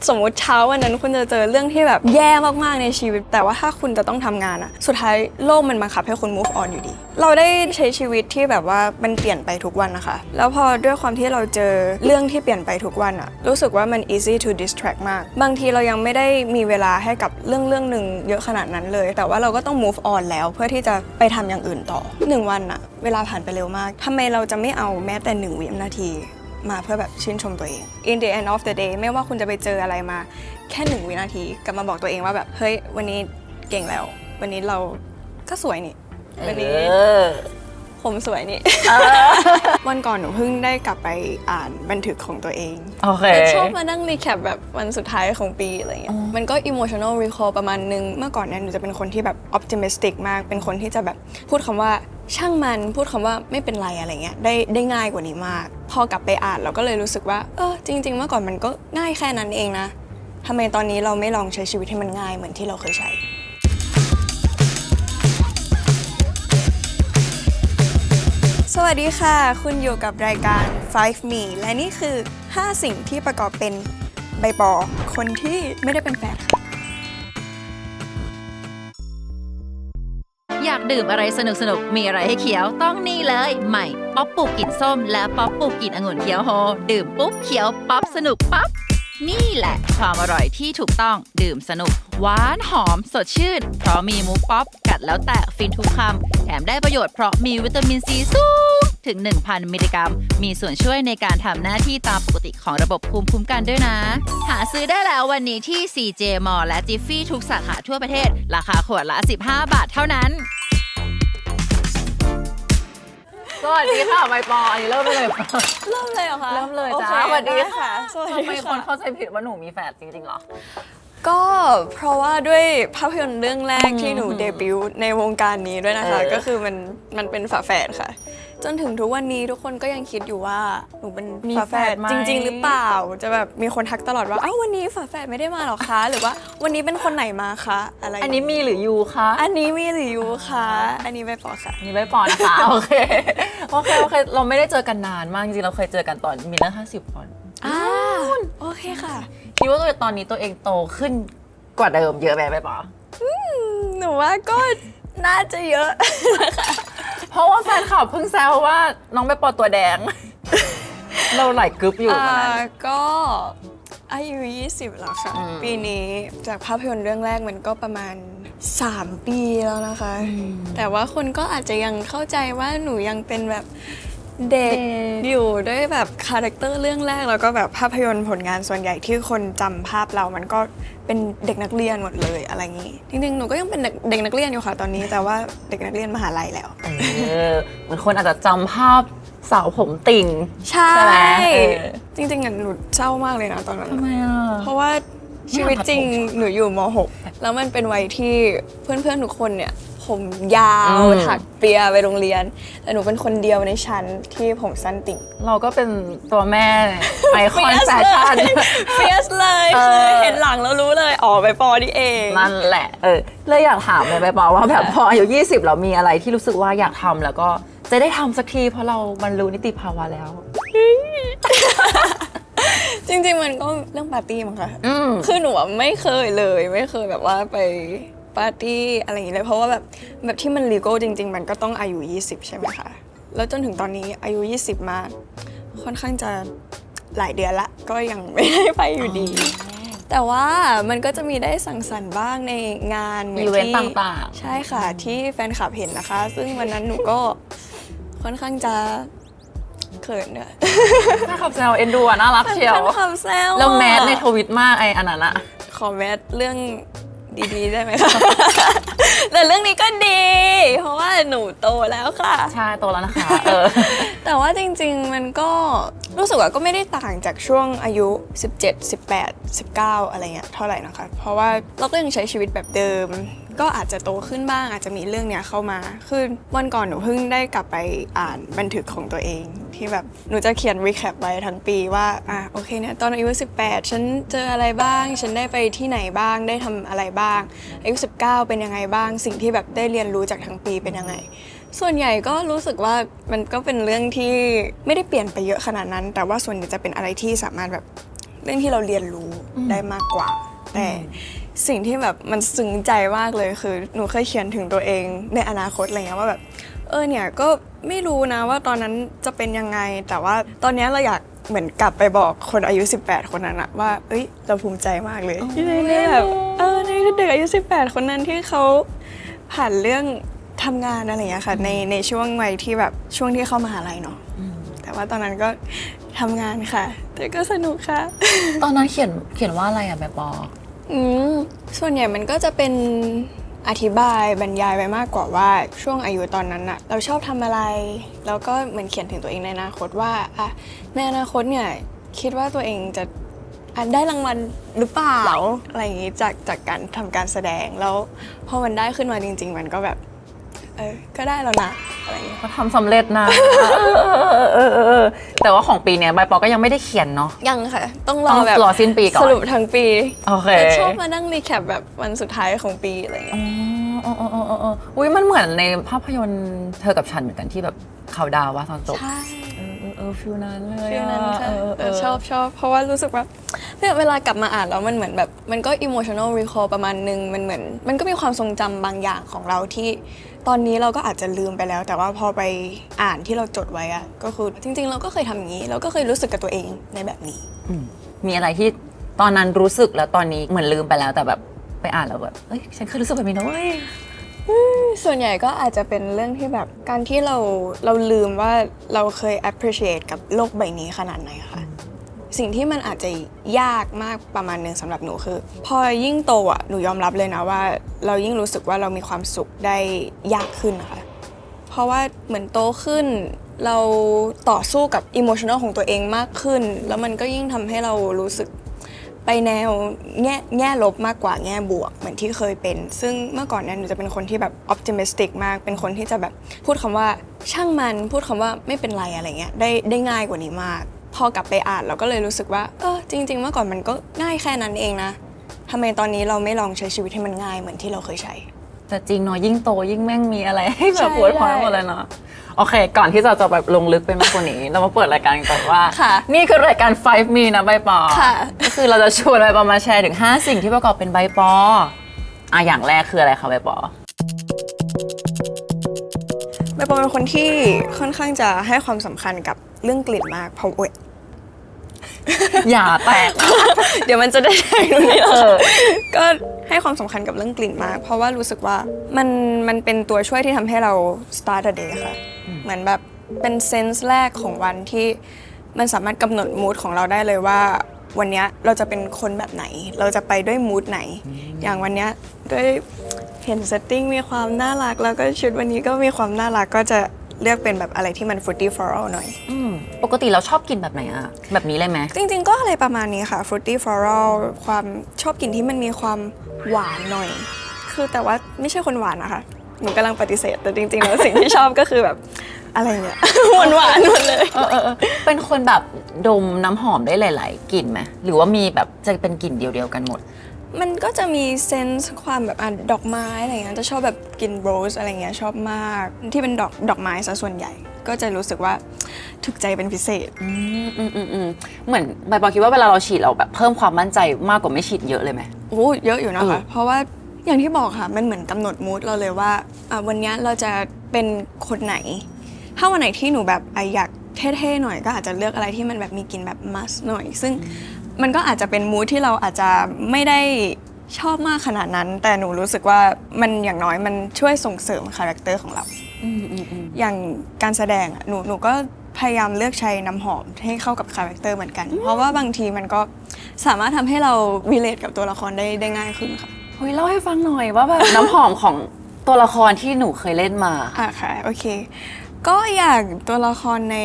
สมมติเช้าวันนั้นคุณจะเจอเรื่องที่แบบแย่มากๆในชีวิตแต่ว่าถ้าคุณจะต้องทำงานอะสุดท้ายโลกมันบังคับให้คุณ move on อยู่ดีเราได้ใช้ชีวิตที่แบบว่ามันเปลี่ยนไปทุกวันนะคะแล้วพอด้วยความที่เราเจอเรื่องที่เปลี่ยนไปทุกวันอะรู้สึกว่ามัน easy to distract มากบางทีเรายังไม่ได้มีเวลาให้กับเรื่องหนึ่งเยอะขนาดนั้นเลยแต่ว่าเราก็ต้อง move on แล้วเพื่อที่จะไปทำอย่างอื่นต่อ1 วันอะเวลาผ่านไปเร็วมากทำไมเราจะไม่เอาแม้แต่1 วินาทีมาเพื่อแบบชื่นชมตัวเอง in the end of the day ไม่ว่าคุณจะไปเจออะไรมาแค่1 วินาทีกลับมาบอกตัวเองว่าแบบเฮ้ยวันนี้เก่งแล้ววันนี้เราก็สวยนี่วันนี้ผมสวยนี่ วันก่อนหนูเพิ่งได้กลับไปอ่านบันทึกของตัวเองโอเคชอบมานั่งรีแคปแบบวันสุดท้ายของปีอะไรเงี้ยมันก็ emotional recall ประมาณนึงเมื่อก่อนเนี่ยหนูจะเป็นคนที่แบบ optimistic มากเป็นคนที่จะแบบพูดคำว่าช่างมันพูดคำว่าไม่เป็นไรอะไรเงี้ยได้ง่ายกว่านี้มากพอกลับไปอ่านเราก็เลยรู้สึกว่าจริงๆเมื่อก่อนมันก็ง่ายแค่นั้นเองนะทำไมตอนนี้เราไม่ลองใช้ชีวิตให้มันง่ายเหมือนที่เราเคยใช้สวัสดีค่ะคุณอยู่กับรายการ 5 Me และนี่คือ 5 สิ่งที่ประกอบเป็นใบปอคนที่ไม่ได้เป็นแฟนค่ะอยากดื่มอะไรสนุกๆมีอะไรให้เคี้ยวต้องนี่เลยใหม่ป๊อปปูกลิ่นส้มและป๊อปปูกลิ่นองุ่นเคี้ยวโฮดื่มปุ๊บเคี้ยวป๊อปสนุกปั๊บนี่แหละความอร่อยที่ถูกต้องดื่มสนุกหวานหอมสดชื่นเพราะมีมูป๊อปกัดแล้วแตกฟินทุกคำแถมได้ประโยชน์เพราะมีวิตามินซีสูงถึง 1,000 มิลลิกรัมมีส่วนช่วยในการทำหน้าที่ตามปกติของระบบภูมิคุ้มกันด้วยนะหาซื้อได้แล้ววันนี้ที่ CJ Mall และ Jiffy ทุกสาขาทั่วประเทศราคาขวดละ15 บาทเท่านั้นสวัสดีค่ะใบปออันนี้เริ่มเลยเริ่มเลยเหรอคะเริ่มเลยจ้าสวัสดีค่ะทำไมคนเข้าใจผิดว่าหนูมีแฟนจริงๆหรอก็เพราะว่าด้วยภาพยนตร์เรื่องแรกที่หนูเดบิวต์ในวงการนี้ด้วยนะคะก็คือมันเป็นฝาแฝดค่ะจนถึงทุกวันนี้ทุกคนก็ยังคิดอยู่ว่าหนูเป็นฝาแฝดจริงๆหรือเปล่าจะแบบมีคนทักตลอดว่าวันนี้ฝาแฝดไม่ได้มาหรอคะหรือว่าวันนี้เป็นคนไหนมาคะอะไรอันนี้มีหรือยูคะอันนี้มีหรือยูคะอันนี้ใบปอค่ะอันนี้ใบปอนะคะโอเคเราไม่ได้เจอกันนานมากจริงๆเราเคยเจอกันตอนมีนะ50 วันโอเคค่ะคิดว่าตอนนี้ตัวเองโตขึ้นกว่าเดิมเยอะไหมใบปอหนูว่าก็น่าจะเยอะนะคะเพราะว่าแฟนคลับเพิ่งแซวว่าน้องใบปอตัวแดงเราไหลกรึ๊บอยู่ก็อายุ20แล้วค่ะปีนี้จากภาพยนตร์เรื่องแรกมันก็ประมาณ3 ปีแล้วนะคะแต่ว่าคนก็อาจจะยังเข้าใจว่าหนูยังเป็นแบบเด็กอยู่ด้วยแบบคาแรคเตอร์เรื่องแรกแล้วก็แบบภาพยนตร์ผลงานส่วนใหญ่ที่คนจำภาพเรามันก็เป็นเด็กนักเรียนหมดเลยอะไรอย่างนี้จริงๆหนูก็ยังเป็นเด็กนักเรียนอยู่ค่ะตอนนี้แต่ว่าเด็กนักเรียนมหาลัยแล้วเหมือนคนอาจจะจำภาพสาวผมติ่งใช่ไหมจริงๆหนูเศร้ามากเลยนะตอนนั้นทำไมเพราะว่าชีวิตจริงหนูอยู่ม.6 แล้วมันเป็นวัยที่เพื่อนๆทุกคนเนี่ยผมยาวถักเปียไปโรงเรียนแต่หนูเป็นคนเดียวในชั้นที่ผมสั้นติ่งเราก็เป็นตัวแม่ไอคอนแฟชั่นเฟียสเลยคือเห็นหลังแล้วรู้เลยใบปอนี่เองนั่นแหละเลยอยากถามเลยใบปอว่าแบบพออายุ20เรามีอะไรที่รู้สึกว่าอยากทำแล้วก็จะได้ทำสักทีเพราะเราบรรลุนิติภาวะแล้วจริงๆมันก็เรื่องปาร์ตี้มั้งคะคือหนูไม่เคยแบบว่าไปปาร์ตี้อะไรอย่างเงี้ยเลยเพราะว่าแบบที่มันลีโก้จริงๆมันก็ต้องอายุ20ใช่ไหมคะแล้วจนถึงตอนนี้อายุ20มาค่อนข้างจะหลายเดือนละก็ยังไม่ได้ไปอยู่ดีแต่ว่ามันก็จะมีได้สังสรรค์บ้างในงานอีเวนต์ต่างๆใช่ค่ะที่แฟนคลับเห็นนะคะซึ่งวันนั้นหนูก็ค่อนข้างจะเขินเนี่ยแฟนคลับแซวเอ็นดูน่ารักเชียวแฟนคลับแซวแล้วแมสในทวิตมากอันนั้นอะขอแมสเรื่องดีๆได้ไหมคะแต่เรื่องนี้ก็ดีเพราะว่าหนูโตแล้วค่ะใช่โตแล้วนะคะแต่ว่าจริงๆมันก็รู้สึกว่าก็ไม่ได้ต่างจากช่วงอายุ17 18 19อะไรเงี้ยเท่าไหร่นะคะเพราะว่าเราก็ยังใช้ชีวิตแบบเดิมก็อาจจะโตขึ้นบ้างอาจจะมีเรื่องเนี้ยเข้ามาคือวันก่อนหนูเพิ่งได้กลับไปอ่านบันทึกของตัวเองที่แบบหนูจะเขียนรีแคปไว้ทั้งปีว่าโอเคเนี่ยตอนอายุ18ฉันเจออะไรบ้างฉันได้ไปที่ไหนบ้างได้ทำอะไรบ้างอายุ19เป็นยังไงบ้างสิ่งที่แบบได้เรียนรู้จากทั้งปีเป็นยังไงส่วนใหญ่ก็รู้สึกว่ามันก็เป็นเรื่องที่ไม่ได้เปลี่ยนไปเยอะขนาดนั้นแต่ว่าส่วนใหญ่จะเป็นอะไรที่สามารถแบบ เรื่องที่เราเรียนรู้ได้มากกว่าแต่สิ่งที่แบบมันซึ้งใจมากเลยคือหนูเคยเขียนถึงตัวเองในอนาคตอะไรเงี้ยว่าแบบเนี่ยก็ไม่รู้นะว่าตอนนั้นจะเป็นยังไงแต่ว่าตอนนี้เราอยากเหมือนกลับไปบอกคนอายุ 18 คนนั้นอะว่าเราภูมิใจมากเลยที่ได้แบบนี่คือเด็กอายุ 18 คนนั้นที่เขาผ่านเรื่องทำงานอะไรอย่างเงี้ยค่ะในช่วงวัยที่แบบช่วงที่เข้ามหาลัยเนาะแต่ว่าตอนนั้นก็ทำงานค่ะแต่ก็สนุกค่ะ ตอนนั้นเขียนว่าอะไรอะแบบปอ ส่วนใหญ่มันก็จะเป็นอธิบายบรรยายไปมากกว่าว่าช่วงอายุตอนนั้นอะเราชอบทำอะไรแล้วก็เหมือนเขียนถึงตัวเองในอนาคตว่าในอนาคตเนี่ยคิดว่าตัวเองจะได้รางวัลหรือเปล่าอะไรอย่างงี้จากการทำการแสดงแล้วพอมันได้ขึ้นมาจริงๆมันก็แบบก็ได้แล้วนะอะไรอย่างเงี้ย ก็ทำสำเร็จนะ แต่ว่าของปีเนี้ยใบปอก็ยังไม่ได้เขียนเนาะ ยังค่ะต้องร ต้ อ อง แบบ รอสิ้นปีก่อน สรุปทั้งปี โอเค แต่ชอบมานั่งรีแคปแบบวันสุดท้ายของปีอะไรอย่างเงี้ย อุ้ยมันเหมือนในภาพยนตร์เธอกับฉันเหมือนกันที่แบบเขาดาวว่าตอนจบ ใช่ ฟิลนั้นเลย ฟีลนั้นค่ะ ชอบ ชอบเพราะว่ารู้สึกว่าเนี่ยเวลากลับมาอ่านแล้วมันเหมือนแบบมันก็ emotional recall ประมาณนึงมันเหมือนมันก็มีความทรงจำบางอย่างของเราที่ตอนนี้เราก็อาจจะลืมไปแล้ว แต่ว่าพอไปอ่านที่เราจดไว้อะก็คือจริงๆเราก็เคยทำอย่างนี้เราก็เคยรู้สึกกับตัวเองในแบบนี้ มีอะไรที่ตอนนั้นรู้สึกแล้วตอนนี้เหมือนลืมไปแล้วแต่แบบไปอ่านแล้วแบบฉันเคยรู้สึกแบบนี้นะเว้ย ส่วนใหญ่ก็อาจจะเป็นเรื่องที่แบบการที่เราลืมว่าเราเคย appreciate กับโลกใบนี้ขนาดไหนค่ะสิ่งที่มันอาจจะยากมากประมาณนึงสำหรับหนูคือพอยิ่งโตอ่ะหนูยอมรับเลยนะว่าเรายิ่งรู้สึกว่าเรามีความสุขได้ยากขึ้นนะคะเพราะว่าเหมือนโตขึ้นเราต่อสู้กับ emotional ของตัวเองมากขึ้นแล้วมันก็ยิ่งทำให้เรารู้สึกไปแนวแง่ลบมากกว่าแง่บวกเหมือนที่เคยเป็นซึ่งเมื่อก่อนเนี่ยหนูจะเป็นคนที่แบบ optimistic มากเป็นคนที่จะแบบพูดคำว่าช่างมันพูดคำว่าไม่เป็นไรอะไรเงี้ยได้ง่ายกว่านี้มากพอกลับไปอ่านเราก็เลยรู้สึกว่าจริงๆเมื่อก่อนมันก็ง่ายแค่นั้นเองนะทำไมตอนนี้เราไม่ลองใช้ชีวิตให้มันง่ายเหมือนที่เราเคยใช้ แต่จริงเนาะยิ่งโตยิ่งแม่งมีอะไรให้แบบ ใช่ ปวดหัวหมดเลยเนาะโอเค ก่อนที่จะแบบลงลึกไปมากกว่านี้ เรามาเปิดรายการก่อนว่า ค่ะ นี่คือรายการ 5 Me นะใบปอ ค่ะ ก็คือเราจะชวนใบปอมาแชร์ถึง 5 สิ่งที่ประกอบเป็นใบปออย่างแรกคืออะไรคะใบปอ ใบปอเป็นคนที่ค่อนข้างจะให้ความสำคัญกับเรื่องกลิ่นมากเพราะอย่าแตก เดี๋ยวมันจะได้แทงตรงนี้ก็ให้ความสำคัญกับเรื่องกลิ่นมาก เพราะว่ารู้สึกว่ามันเป็นตัวช่วยที่ทำให้เรา start a day ค่ะเหมือนแบบเป็นเซนส์แรกของวันที่มันสามารถกำหนดมูดของเราได้เลยว่าวันนี้เราจะเป็นคนแบบไหน เราจะไปด้วยมูดไหน อย่างวันนี้ด้วยเห็นเซตติ้งมีความน่ารักแล้วก็ชุดวันนี้ก็มีความน่ารักก็จะเลือกเป็นแบบอะไรที่มัน fruity floral หน่อย ปกติเราชอบกินแบบไหนอะแบบนี้เลยไหม จริงๆก็อะไรประมาณนี้ค่ะ fruity floral ความชอบกินที่มันมีความหวานหน่อย คือแต่ว่าไม่ใช่คนหวานนะคะหนูกำลังปฏิเสธแต่จริงๆแล้วสิ่งที่ชอบก็คือแบบอะไรเนี่ย หวานๆหมดเลย เป็นคนแบบดมน้ำหอมได้หลาย ๆกลิ่นไหมหรือว่ามีแบบจะเป็นกลิ่นเดียว ๆ กันหมด มันก็จะมีเซนส์ความแบบดอกไม้อะไรเงี้ยจะชอบแบบกลิ่นโรสอะไรเงี้ยชอบมากที่เป็นดอกไม้ซะส่วนใหญ่ ก็จะรู้สึกว่าถูกใจเป็นพิเศษ เหมือนใบปอคิดว่าเวลาเราฉีดเราแบบเพิ่มความมั่นใจมากกว่าไม่ฉีดเยอะเลยไหม โอ้เยอะอยู่นะคะ เพราะว่าอย่างที่บอกค่ะ มันเหมือนกำหนดมูดเราเลยว่าวันนี้เราจะเป็นคนไหน ถ้าวันไหนที่หนูแบบอยากเท่ๆหน่อยก็อาจจะเลือกอะไรที่มันแบบมีกลิ่นแบบมัสหน่อย ซึ่งมันก็อาจจะเป็นมูดที่เราอาจจะไม่ได้ชอบมากขนาดนั้น แต่หนูรู้สึกว่ามันอย่างน้อยมันช่วยส่งเสริมคาแรคเตอร์ของเรา อย่างการแสดงอะหนูก็พยายามเลือกใช้น้ำหอมให้เข้ากับคาแรคเตอร์เหมือนกัน เพราะว่าบางทีมันก็สามารถทำให้เรา relate กับตัวละครได้ง่ายขึ้นค่ะ เฮ้ยเล่าให้ฟังหน่อยว่าแบบ น้ำหอมของตัวละครที่หนูเคยเล่นมา ค่ะโอเค ก็อย่างตัวละครใน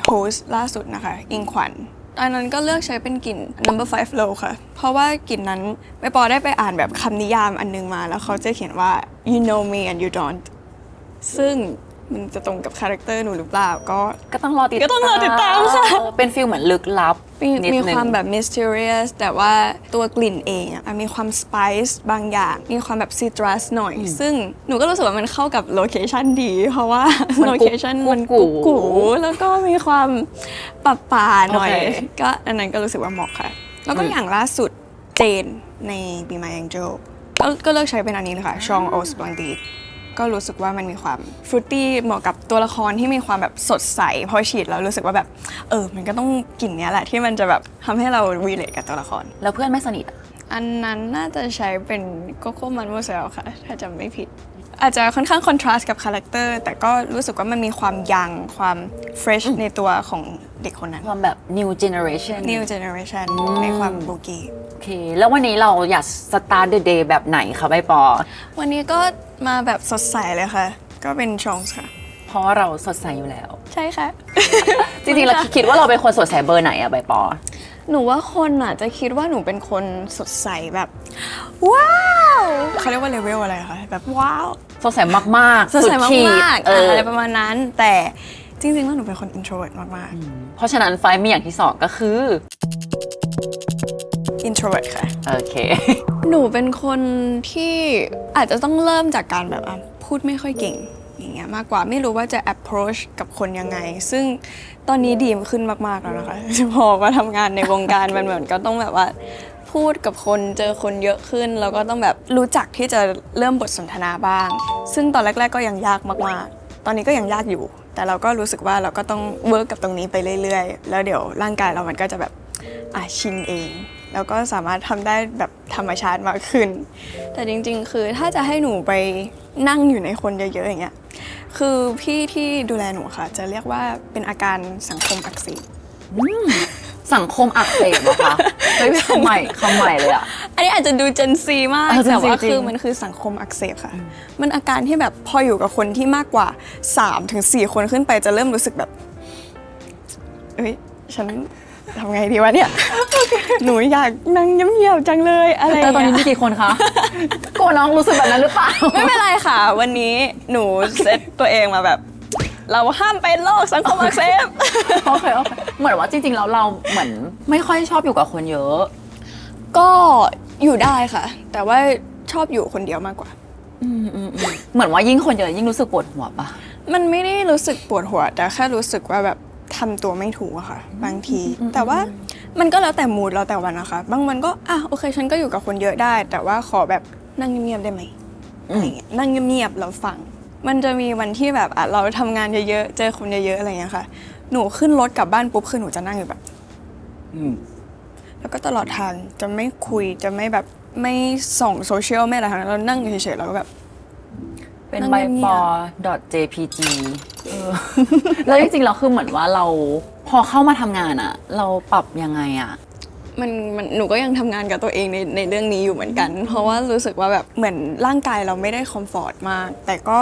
Host ล่าสุดนะคะอิงขวัญตอนนั้นก็เลือกใช้เป็นกลิ่น number 5 low ค่ะ เพราะว่ากลิ่นนั้นไปปอได้ไปอ่านแบบคำนิยามอันนึงมาแล้วเขาจะเขียนว่า you know me and you don't ซึ่งมันจะตรงกับคาแรคเตอร์หนูหรือเปล่าก็ต้องรอติด ก็ต้องรอติดตามค่ะ เป็นฟิลเหมือนลึกลับนิด มี นึง ความแบบ mysterious แต่ว่าตัวกลิ่นเองอะมีความ spice บางอย่าง มีความแบบ citrus หน่อย ซึ่งหนูก็รู้สึกว่ามันเข้ากับโลเคชันดี เพราะว่า มัน โลเคชันมัน กุ๊ กุ๊ ก กูแล้วก็มีความป่าๆหน่อย โอเค ก็อันนั้นก็รู้สึกว่าเหมาะค่ะ แล้วก็อย่างล่าสุดเจนใน Be My Angel ก็เลือกใช้เป็นอันนี้เลยค่ะ Strong Oat Splendid ก็รู้สึกว่ามันมีความฟรุตตี้เหมาะกับตัวละครที่มีความแบบสดใสพอฉีดแล้วรู้สึกว่าแบบมันก็ต้องกลิ่นเนี้ยแหละที่มันจะแบบทำให้เรารีเลทกับตัวละคร แล้วเพื่อนไม่สนิทอะ อันนั้นน่าจะใช้เป็นโกโก้มันโมเซลค่ะ ถ้าจำไม่ผิด อาจจะค่อนข้างคอนทราสต์กับคาแรคเตอร์แต่ก็รู้สึกว่ามันมีความยังความเฟรชในตัวของเด็กคนนั้น ความแบบ new generation New Generation ในความโบกี้ โอเค แล้ววันนี้เราอยาก start the day แบบไหนคะใบปอ วันนี้ก็มาแบบสดใสเลยค่ะ ก็เป็นชองส์ค่ะ เพราะว่าเราสดใสอยู่แล้ว ใช่ค่ะ จริงๆเราคิดว่าเราเป็นคนสดใสเบอร์ไหนอะใบปอ หนูว่าคนอ่ะจะคิดว่าหนูเป็นคนสดใสแบบว้าวเขาเรียกว่าเลเวลอะไรคะแบบว้าว สดใสมากๆ สดใส ขีด มากๆอะไรประมาณนั้น แต่จริงๆแล้วหนูเป็นคน introvert มาก เพราะฉะนั้นไฟมีอย่างที่สองก็คือ ๆ introvert ค่ะ โอเค หนูเป็นคนที่อาจจะต้องเริ่มจากการแบบพูดไม่ค่อยเก่งอย่างเงี้ยมากกว่าไม่รู้ว่าจะ approach กับคนยังไง ซึ่งตอนนี้ดีขึ้นมากๆแล้วนะคะ พอมาทำงานในวงการมันเหมือนก็ต้องแบบว่าพูดกับคนเจอคนเยอะขึ้นแล้วก็ต้องแบบรู้จักที่จะเริ่มบทสนทนาบ้าง ซึ่งตอนแรกๆก็ยังยากมากๆ ตอนนี้ก็ยังยากอยู่ แต่เราก็รู้สึกว่าเราก็ต้องเวิร์กกับตรงนี้ไปเรื่อยๆ แล้วเดี๋ยวร่างกายเรามันก็จะแบบชินเอง แล้วก็สามารถทำได้แบบธรรมชาติมากขึ้น แต่จริงๆ คือถ้าจะให้หนูไปนั่งอยู่ในคนเยอะๆอย่างเงี้ย คือพี่ที่ดูแลหนูค่ะ จะเรียกว่าเป็นอาการสังคมอักเสบ สังคมอักเสบเหรอคะเฮ้ยคำใหม่เลยอะ อันนี้อาจจะดู Gen Z มาก Gen Z แต่ว่า จริง คือมันคือสังคมอักเสบค่ะ มันอาการที่แบบพออยู่กับคนที่มากกว่า 3-4 คนขึ้นไปจะเริ่มรู้สึกแบบ เอ้ย ฉันทำไงดีวะเนี่ย หนูอยากนั่งเงียบๆจังเลยอะไรอย่าง แต่ตอนนี้ เงี้ย มีกี่คนคะ กลัวน้องรู้สึกแบบนั้นหรือเปล่า ไม่เป็นไรค่ะ วันนี้หนูเซตตัวเองมาแบบ เราห้ามเป็นโรคสังคมอักเสบ โอเคเหมือนว่าจริงๆแล้วเราเหมือนไม่ค่อยชอบอยู่กับคนเยอะ ก็อยู่ได้ค่ะ แต่ว่าชอบอยู่คนเดียวมากกว่า เหมือนว่ายิ่งคนเยอะยิ่งรู้สึกปวดหัวปะ มันไม่ได้รู้สึกปวดหัว แต่แค่รู้สึกว่าแบบทำตัวไม่ถูกอะค่ะ บางที แต่ว่ามันก็แล้วแต่มูดแล้วแต่วันนะคะ บางวันก็โอเคฉันก็อยู่กับคนเยอะได้ แต่ว่าขอแบบนั่งเงียบๆได้ไหมอะไรเงี้ยนั่งเงียบๆแล้วฟัง มันจะมีวันที่แบบเราทำงานเยอะๆเจอคนเยอะๆอะไรเงี้ยค่ะ หนูขึ้นรถกลับบ้านปุ๊บคือหนูจะนั่งอยู่แบบ แล้วก็ตลอดทางจะไม่คุยจะไม่แบบไม่ส่งโซเชียลไม่อะไรทั้งนั้นเรานั่งอยู่เฉยๆแล้วก็แบบ เป็น นั่ง ใบ เงี ป ย อ .jpg แล้วจริงๆเราคือเหมือนว่าเราพอเข้ามาทำงานอะเราปรับยังไงอะ มันหนูก็ยังทำงานกับตัวเองในเรื่องนี้อยู่เหมือนกัน เพราะว่ารู้สึกว่าแบบเหมือนร่างกายเราไม่ได้คอมฟอร์ตมาก แต่ก็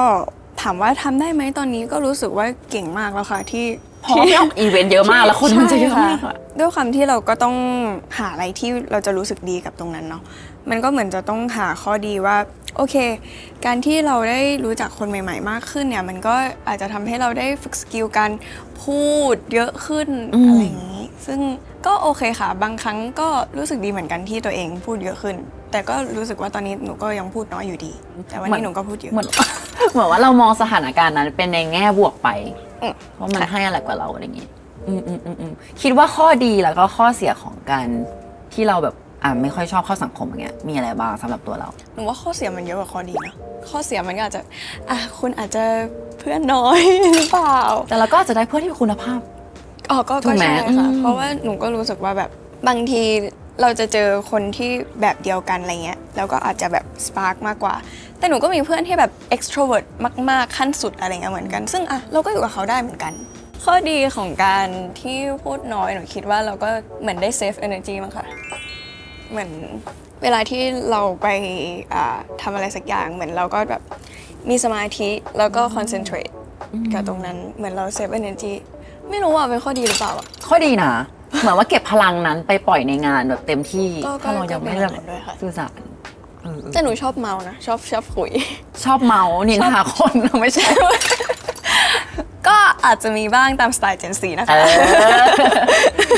ถามว่าทำได้ไหมตอนนี้ก็รู้สึกว่าเก่งมากแล้วค่ะที่ เพราะว่าพี่ออกอีเวนต์เยอะมากแล้วคนมันจะเยอะมาก ใช่ อะ ค่ะด้วยความที่เราก็ต้องหาอะไรที่เราจะรู้สึกดีกับตรงนั้นเนาะมันก็เหมือนจะต้องหาข้อดีว่าโอเค การที่เราได้รู้จักคนใหม่ๆมากขึ้นเนี่ยมันก็อาจจะทำให้เราได้ฝึกสกิลการพูดเยอะขึ้นอะไรอย่างนี้ ซึ่งก็โอเคค่ะ บางครั้งก็รู้สึกดีเหมือนกันที่ตัวเองพูดเยอะขึ้น แต่ก็รู้สึกว่าตอนนี้หนูก็ยังพูดน้อยอยู่ดี แต่วันนี้หนูก็พูดเยอะ เหมือน เหมือนว่าเรามองสถานการณ์นั้นเป็นในแง่บวกไป อืม เพราะมันให้อะไรกว่าเราอะไรอย่างงี้คิดว่าข้อดีแล้วก็ข้อเสียของการที่เราแบบไม่ค่อยชอบเข้าสังคมอย่างเงี้ยมีอะไรบ้างสำหรับตัวเรา หนูว่าข้อเสียมันเยอะกว่าข้อดีนะข้อเสียมันก็อาจจะคุณอาจจะเพื่อนน้อย หรือเปล่า แต่เราก็อาจจะได้เพื่อนที่มีคุณภาพ ก็ ถูกไหม ใช่ค่ะ อืม เพราะว่าหนูก็รู้สึกว่าแบบบางทีเราจะเจอคนที่แบบเดียวกันอะไรเงี้ยแล้วก็อาจจะแบบสปาร์กมากกว่า แต่หนูก็มีเพื่อนที่แบบ extrovert มากๆขั้นสุดอะไรเงี้ยเหมือนกันซึ่งเราก็อยู่กับเขาได้เหมือนกัน ข้อดีของการที่พูดน้อยหนูคิดว่าเราก็เหมือนได้ save energy มั้งค่ะเหมือนเวลาที่เราไปทำอะไรสักอย่างเหมือนเราก็แบบมีสมาธิแล้วก็ concentrate กับตรงนั้นเหมือนเรา save energy ไม่รู้ว่าเป็นข้อดีหรือเปล่า ข้อดีนะ เหมือนว่าเก็บพลังนั้นไปปล่อยในงานแบบเต็มที่ ก็ ถ้าเรายังไม่เลือก ก็เป็นอย่างนั้นด้วยค่ะ สื่อสาร แต่หนูชอบเมานะชอบคุย ชอบเมาส์นินทาคน ไม่ใช่ ก็อาจจะมีบ้างตามสไตล์ Gen Z นะคะ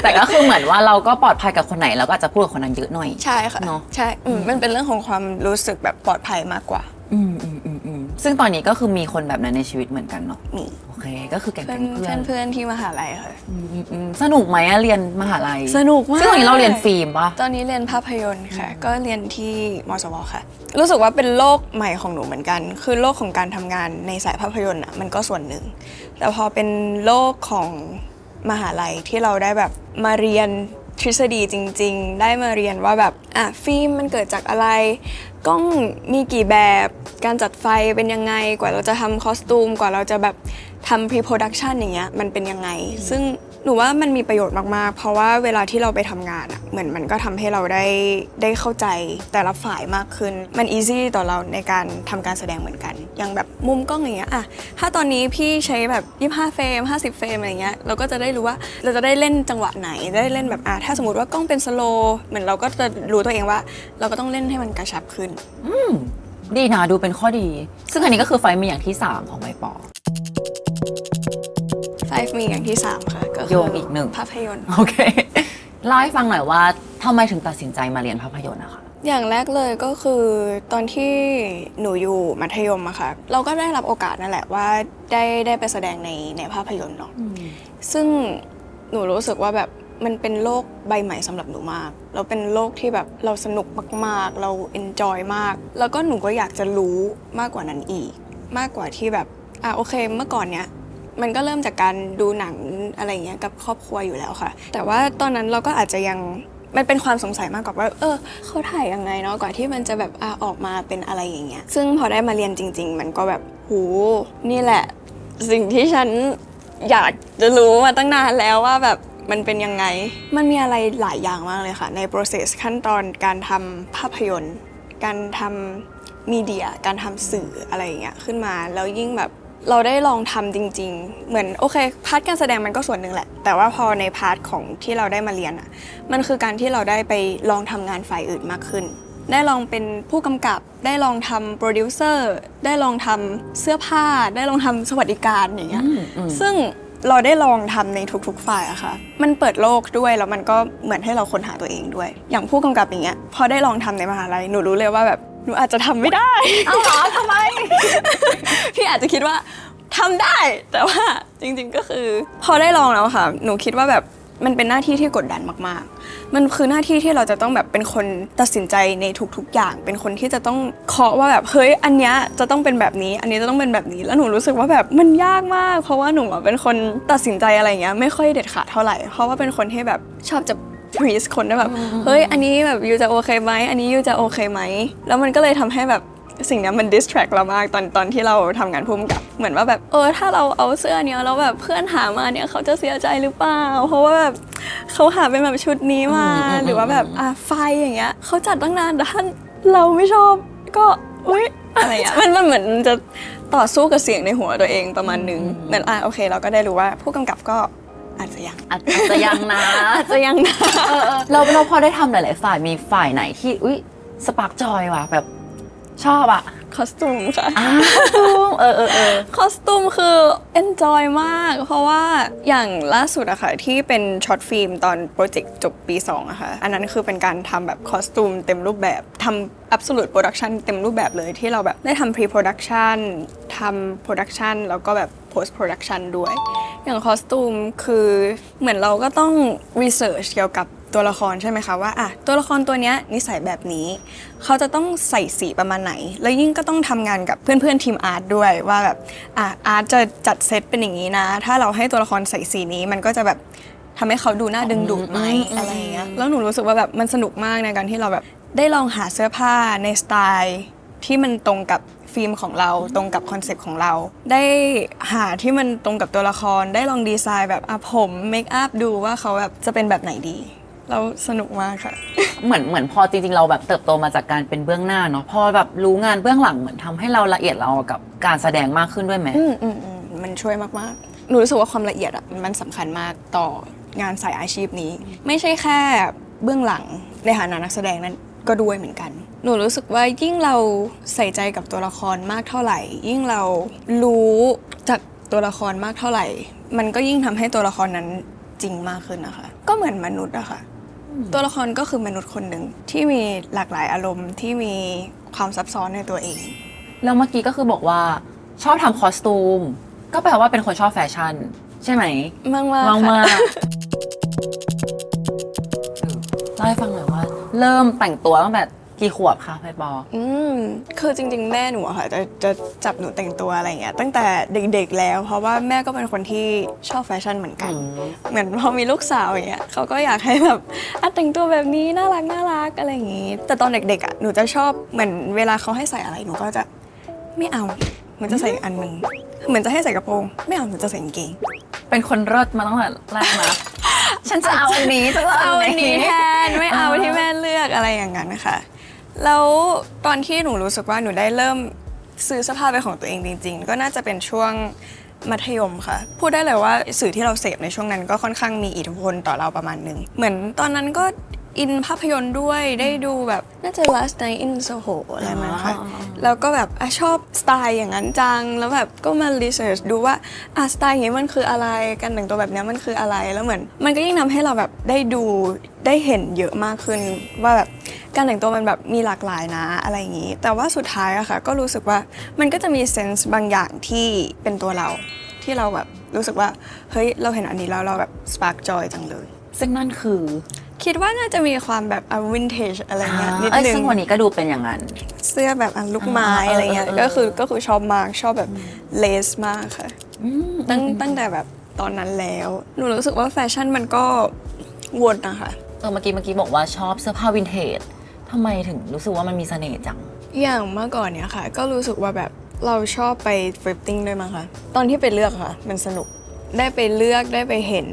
แต่ก็คือเหมือนว่าเราก็ปลอดภัยกับคนไหนเราก็อาจจะพูดกับคนนั้นเยอะหน่อย ใช่ค่ะ เนอะ ใช่มันเป็นเรื่องของความรู้สึกแบบปลอดภัยมากกว่า ซึ่งตอนนี้ก็คือมีคนแบบนั้นในชีวิตเหมือนกันเนาะ มี โอเค เคก็คือแก๊ง เพื่อน เพื่อน เพื่อนที่มหาลัยค่ะ สนุกไหมอะเรียนมหาลัย สนุกมาก ซึ่งตอนนี้เราเรียนฟิล์มปะ ตอนนี้เรียนภาพยนตร์ค่ะ ก็เรียนที่มสวค่ะ รู้สึกว่าเป็นโลกใหม่ของหนูเหมือนกัน คือโลกของการทำงานในสายภาพยนตร์อ่ะมันก็ส่วนหนึ่ง แต่พอเป็นโลกของมหาลัยที่เราได้แบบมาเรียนทฤษฎีจริงๆ ได้มาเรียนว่าแบบฟิล์มมันเกิดจากอะไร กล้องมีกี่แบบ การจัดไฟเป็นยังไง กว่าเราจะทำคอสตูม กว่าเราจะแบบทำพรีโปรดักชันอย่างเงี้ย มันเป็นยังไง ซึ่งหนูว่ามันมีประโยชน์มากๆ เพราะว่าเวลาที่เราไปทำงานอะเหมือนมันก็ทำให้เราได้เข้าใจแต่ละฝ่ายมากขึ้น มันอีซี่ต่อเราในการทำการแสดงเหมือนกัน อย่างแบบมุมกล้องอย่างเงี้ยอะถ้าตอนนี้พี่ใช้แบบ25เฟรม50เฟรมอะไรเงี้ย เราก็จะได้รู้ว่าเราจะได้เล่นจังหวะไหน ได้เล่นแบบถ้าสมมติว่ากล้องเป็นสโลว์เหมือนเราก็จะรู้ตัวเองว่า เราก็ต้องเล่นให้มันกระชับขึ้น ดีนะดูเป็นข้อดี ซึ่งอันนี้ก็คือไฟมีอย่างที่ 3 ของใบปอ 5 มีอย่างที่ 3 ค่ะก็คื โยงอีกหนึ่ง ภาพยนตร์ โอเคเล่าให้ฟังหน่อยว่าทำไมถึงตัดสินใจมาเรียนภาพยนตร์นะคะ อย่างแรกเลยก็คือตอนที่หนูอยู่มัธยมอะค่ะเราก็ได้รับโอกาสนั่นแหละว่าได้ไปแสดงในภาพยนตร์เนาะซึ่งหนูรู้สึกว่าแบบมันเป็นโลกใบใหม่สำหรับหนูมากแล้วเป็นโลกที่แบบเราสนุกมากๆเราเอนจอยมากแล้วก็หนูก็อยากจะรู้มากกว่านั้นอีกมากกว่าที่แบบโอเคเมื่อก่อนเนี้ยมันก็เริ่มจากการดูหนังอะไรเงี้ยกับครอบครัวอยู่แล้วค่ะ แต่ว่าตอนนั้นเราก็อาจจะยังมันเป็นความสงสัยมากกว่าว่าเขาถ่ายยังไงเนาะกว่าที่มันจะแบบออกมาเป็นอะไรอย่างเงี้ยซึ่งพอได้มาเรียนจริง ๆ มันก็แบบโหนี่แหละ สิ่งที่ฉันอยากจะรู้มาตั้งนานแล้วว่าแบบมันเป็นยังไงมันมีอะไรหลายอย่างมากเลยค่ะใน process ขั้นตอนการทำภาพยนตร์การทำมีเดียการทำสื่ออะไรอย่างเงี้ยขึ้นมาแล้วยิ่งแบบเราได้ลองทำจริงๆเหมือนโอเคพาร์ทการแสดงมันก็ส่วนหนึ่งแหละแต่ว่าพอในพาร์ทของที่เราได้มาเรียนอ่ะมันคือการที่เราได้ไปลองทำงานฝ่ายอื่นมากขึ้นได้ลองเป็นผู้กำกับได้ลองทำโปรดิวเซอร์ได้ลองทำเสื้อผ้าได้ลองทำสวัสดิการอย่างเงี้ยซึ่งเราได้ลองทำในทุกๆฝ่ายอะค่ะมันเปิดโลกด้วยแล้วมันก็เหมือนให้เราค้นหาตัวเองด้วยอย่างผู้กำกับอย่างเงี้ยพอได้ลองทำในมหาลัยหนูรู้เลยว่าแบบหนูอาจจะทำไม่ได้ เอาเหรอทำไม พี่อาจจะคิดว่าทำได้แต่ว่าจริงๆก็คือพอได้ลองแล้วค่ะหนูคิดว่าแบบมันเป็นหน้าที่ที่กดดันมากๆมันคือหน้าที่ที่เราจะต้องแบบเป็นคนตัดสินใจในทุกๆอย่างเป็นคนที่จะต้องเคาะว่าแบบเฮ้ยอันเนี้ยจะต้องเป็นแบบนี้อันนี้จะต้องเป็นแบบนี้แล้วหนูรู้สึกว่าแบบมันยากมากเพราะว่าหนูเป็นคนตัดสินใจอะไรเงี้ยไม่ค่อยเด็ดขาดเท่าไหร่เพราะว่าเป็นคนที่แบบชอบจะplease คนได้แบบเฮ้ยอันนี้แบบยูจะโอเคไหมอันนี้ยูจะโอเคไหมแล้วมันก็เลยทำให้แบบสิ่งนี้มัน distract เรามากตอนที่เราทำงานพุ่มกับเหมือนว่าแบบถ้าเราเอาเสื้อเนี้ยแล้วแบบเพื่อนหามาเนี่ยเขาจะเสียใจหรือเปล่าเพราะว่าแบบเขาหาเป็นแบบชุดนี้มาหรือว่าแบบไฟอย่างเงี้ยเขาจัดตั้งนานแต่ถ้าเราไม่ชอบก็อุ๊ยอะไรอ่ะมันเหมือนจะต่อสู้กับเสียงในหัวตัวเองประมาณนึงเหมือนโอเคเราก็ได้รู้ว่าผู้กำกับก็อาจจะยัง อาจจะยังนะ อาจจะยังนะ เราพอได้ทำหลายๆฝ่ายมีฝ่ายไหนที่สปาร์กจอยว่ะแบบชอบอะ คอสตูมค่ะ คอสตูมคือ enjoy มาก เพราะว่าอย่างล่าสุดอะค่ะที่เป็นช็อตฟิล์มตอนโปรเจกต์จบปี2อะค่ะอันนั้นคือเป็นการทำแบบคอสตูมเต็มรูปแบบทำ absolute production เต็มรูปแบบเลยที่เราแบบได้ทำ pre production ทำ production แล้วก็แบบ post production ด้วย อย่างคอสตูมคือเหมือนเราก็ต้อง research เกี่ยวกับตัวละครใช่ไหมคะว่าตัวละครตัวเนี้ยนิสัยแบบนี้เขาจะต้องใส่สีประมาณไหนแล้วยิ่งก็ต้องทำงานกับเพื่อนๆทีมอาร์ตด้วยว่าแบบอาร์ตจะจัดเซตเป็นอย่างนี้นะถ้าเราให้ตัวละครใส่สีนี้มันก็จะแบบทำให้เขาดูน่าดึงดูดไหมอะไรอย่างเงี้ยแล้วหนูรู้สึกว่าแบบมันสนุกมากในการที่เราแบบได้ลองหาเสื้อผ้าในสไตล์ที่มันตรงกับฟิล์มของเราตรงกับคอนเซ็ปต์ของเราได้หาที่มันตรงกับตัวละครได้ลองดีไซน์แบบผมเมคอัพดูว่าเขาแบบจะเป็นแบบไหนดีเราสนุกมากค่ะ เหมือนพอจริงๆเราแบบเติบโตมาจากการเป็นเบื้องหน้าเนาะพอแบบรู้งานเบื้องหลังเหมือนทำให้เราละเอียดเรากับการแสดงมากขึ้นด้วยไหม มันช่วยมากๆหนูรู้สึกว่าความละเอียดมันสำคัญมากต่องานสายอาชีพนี้ ไม่ใช่แค่เบื้องหลังในฐานะนักแสดงนั้นก็ด้วยเหมือนกันหนูรู้สึกว่ายิ่งเราใส่ใจกับตัวละครมากเท่าไหร่ยิ่งเรารู้จากตัวละครมากเท่าไหร่มันก็ยิ่งทำให้ตัวละครนั้นจริงมากขึ้นนะคะก็เหมือนมนุษย์อะค่ะตัวละครก็คือมนุษย์คนหนึ่งที่มีหลากหลายอารมณ์ที่มีความซับซ้อนในตัวเอง แล้วเมื่อกี้ก็คือบอกว่าชอบทำคอสตูม ก็แปลว่าเป็นคนชอบแฟชั่นใช่ไหม มากๆ มาก ค่ะ มากเล่าให้ฟังหน่อยว่า เริ่มแต่งตัวตั้งแต่กี่ขวบคะใบปอ คือจริงๆแม่หนูอะค่ะจะจับหนูแต่งตัวอะไรเงี้ยตั้งแต่เด็กๆแล้ว เพราะว่าแม่ก็เป็นคนที่ชอบแฟชั่นเหมือนกัน เหมือนพอมีลูกสาวอย่างเงี้ยเขาก็อยากให้แบบแต่งตัวแบบนี้น่ารักน่ารักอะไรอย่างงี้ แต่ตอนเด็กๆอ่ะหนูจะชอบเหมือนเวลาเขาให้ใส่อะไรหนูก็จะไม่เอาเหมือนจะใส่อีกอันหนึ่งเหมือนจะให้ใส่กระโปรงไม่เอาหนูจะใส่กางเกง เป็นคนเลิศมาตั้งแต่แรกนะ ฉันจะเอาอันนี้จะ เอาอันนี้แทนไม่เอาที่แม่เลือกอะไรอย่างนั้นนะคะแล้วตอนที่หนูรู้สึกว่าหนูได้เริ่มซื้อเสื้อผ้าเป็นของตัวเองจริงๆก็น่าจะเป็นช่วงมัธยมค่ะพูดได้เลยว่าสื่อที่เราเสพในช่วงนั้นก็ค่อนข้างมีอิทธิพลต่อเราประมาณหนึ่งเหมือนตอนนั้นก็อินภาพยนตร์ด้วยได้ดูแบบน่าจะ Last Night in Soho อะไรมาค่ะแล้วก็แบบชอบสไตล์อย่างนั้นจังแล้วแบบก็มารีเสิร์ชดูว่าสไตล์อย่างนี้มันคืออะไรการแต่งตัวแบบนี้มันคืออะไรแล้วเหมือนมันก็ยิ่งทำให้เราแบบได้ดูได้เห็นเยอะมากขึ้นว่าแบบการแต่งตัวมันแบบมีหลากหลายนะอะไรอย่างนี้แต่ว่าสุดท้ายอะค่ะก็รู้สึกว่ามันก็จะมีเซนส์บางอย่างที่เป็นตัวเราที่เราแบบรู้สึกว่าเฮ้ยเราเห็นอันนี้แล้วเราแบบ spark joy จังเลย ซึ่งนั่นคือ คิดว่าน่าจะมีความแบบวินเทจอะไรเงี้ยนิดนึง ซึ่งวันนี้ก็ดูเป็นอย่างนั้น เสื้อแบบลูกไม้อะไรเงี้ยก็คือชอบมากชอบแบบเลสมากค่ะตั้งแต่แบบตอนนั้นแล้วหนูรู้สึกว่าแฟชั่นมันก็วนนะคะ เมื่อกี้บอกว่าชอบเสื้อผ้าวินเทจทำไมถึงรู้สึกว่ามันมีเสน่ห์จัง อย่างเมื่อก่อนเนี่ยค่ะก็รู้สึกว่าแบบเราชอบไปทริปติ้งด้วยมั้งคะตอนที่ไปเลือกค่ะมันสนุกได้ไปเลือกได้ไปเห็น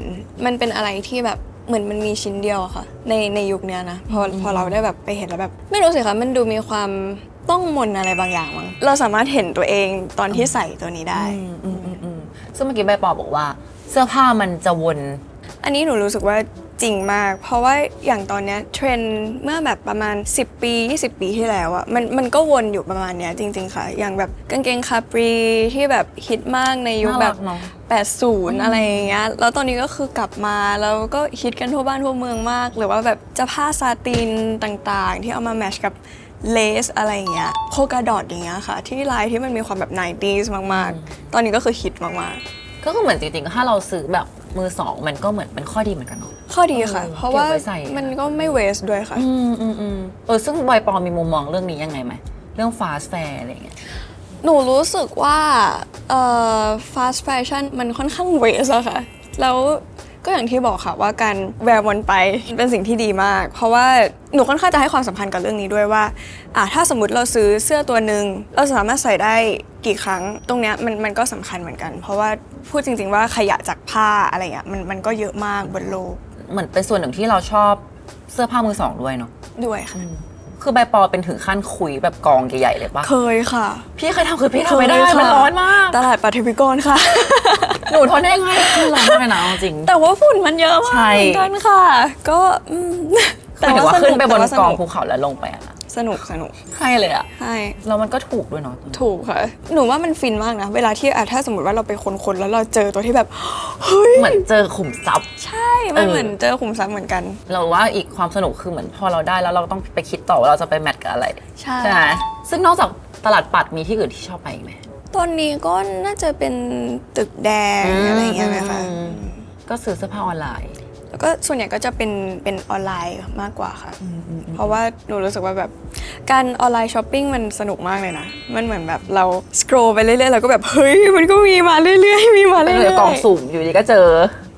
มันเป็นอะไรที่แบบเหมือนมันมีชิ้นเดียวอะค่ะในยุคเนี้ยนะพอเราได้แบบไปเห็นแล้วแบบไม่รู้สิคะมันดูมีความต้องมนอะไรบางอย่างมั้งเราสามารถเห็นตัวเองตอนที่ใส่ตัวนี้ได้ ซึ่งเมื่อกี้ใบปอบอกว่าเสื้อผ้ามันจะวน อันนี้หนูรู้สึกว่าจริงมาก เพราะว่าอย่างตอนเนี้ยเทรนด์เมื่อแบบประมาณ10 ปี 20 ปีที่แล้วอะมันก็วนอยู่ประมาณเนี้ยจริงๆค่ะอย่างแบบกางเกงคาปรีที่แบบฮิตมากในยุคแบบ น่ารักเนอะ 80 อะไรอย่างเงี้ยแล้วตอนนี้ก็คือกลับมาแล้วก็ฮิตกันทั่วบ้านทั่วเมืองมาก หรือว่าแบบจะผ้าซาตินต่างๆ ที่เอามาแมทช์กับเลสอะไรอย่างเงี้ยโพกาดอทอย่างเงี้ยค่ะที่ลายที่มันมีความแบบ 90s มากๆ ตอนนี้ก็คือฮิตมากๆก็คือเหมือนจริงๆถ้าเราซื้อแบบมือสองมันก็เหมือนเป็นข้อดีเหมือนกันเนาะ ข้อดีค่ะ เพราะว่า เก็บไว้ใส่ มันก็ไม่เวสด้วยค่ะ ซึ่งใบปอมีมุมมองเรื่องนี้ยังไงไหมเรื่อง fast fair อะไรอย่างเงี้ย หนูรู้สึกว่าfast fashion มันค่อนข้างเวสอะค่ะ แล้วก็อย่างที่บอกค่ะว่าการแวร์วนไปเป็นสิ่งที่ดีมาก เพราะว่าหนูค่อนข้างจะให้ความสำคัญกับเรื่องนี้ด้วยว่าถ้าสมมติเราซื้อเสื้อตัวหนึ่งเราสามารถใส่ได้กี่ครั้งตรงเนี้ยมันก็สำคัญเหมือนกัน เพราะว่าพูดจริงๆว่าขยะจากผ้าอะไรเงี้ยมันก็เยอะมากบนโลก เหมือนเป็นส่วนหนึ่งที่เราชอบเสื้อผ้ามือสองด้วยเนาะ ด้วยค่ะ คือใบปอเป็นถึงขั้นคุยแบบกองใหญ่ๆเลยปะ เคยค่ะ พี่เคยทำคือพี่ทำไม่ได้ เคยค่ะ มันร้อนมาก ตลาดปาทิพิกรค่ะ หนูทนได้ไงมันร้อนมากเลยนะเอาจริง แต่ว่าฝุ่นมันเยอะมาก ใช่ เหมือนกันค่ะ ก็หมายถึงว่าขึ้นไปบน แต่ว่าส กอง นุ ภูเขาแล้วลงไปอะนะ สนุกสนุก ให้เลยอะ ใช่ แล้วมันก็ถูกด้วยเนาะ ถูกค่ะ หนูว่ามันฟินมากนะ เวลาที่ถ้าสมมติว่าเราไปคนๆแล้วเราเจอตัวที่แบบ เฮ้ย เหมือนเจอขุมทรัพย์ ใช่ มันเหมือนเจอขุมทรัพย์เหมือนกัน เราว่าอีกความสนุกคือเหมือนพอเราได้แล้วเราต้องไปคิดต่อว่าเราจะไปแมทกับอะไร ใช่ ใช่ไหมซึ่งนอกจากตลาดปัดมีที่อื่นที่ชอบไปอีกไหม ตอนนี้ก็น่าจะเป็นตึกแดงอะไรอย่างเงี้ยไหมคะ ก็ซื้อเสื้อผ้าออนไลน์ แล้วก็ส่วนใหญ่ก็จะเป็นออนไลน์มากกว่าค่ะ เพราะว่าหนูรู้สึกว่าแบบการออนไลน์ช้อปปิ้งมันสนุกมากเลยนะ มันเหมือนแบบเราสครอลไปเรื่อยๆเราก็แบบเฮ้ยมันก็มีมาเรื่อยๆมีมาเรื่ เหลื อ อกล่อง ย สุ่มอยู่ดีก็เจอ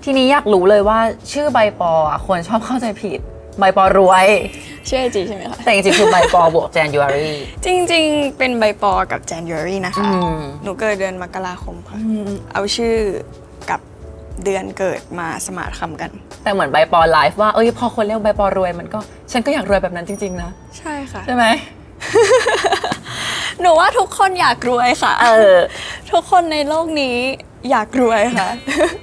ทีนี้อยากรู้เลยว่าชื่อใบปออ่ะคนชอบเข้าใจผิดใบปอรวย ๆชื่อไอจีใช่ไหมคะ แต่จริงๆคือใบปอบวก January จริงๆ เป็นใบปอกับ January นะคะ อืม หนูเกิดเดือนมกราคมค่ะ เอาชื่อกับเดือนเกิดมาสมาร์ทคำกัน แต่เหมือนใบปอไลฟ์ว่าพอคนเรียกใบปอรวยมันก็ฉันก็อยากรวยแบบนั้นจริงๆนะ ใช่ค่ะ ใช่ไหม หนูว่าทุกคนอยากรวยค่ะ ทุกคนในโลกนี้อยากรวยค่ะ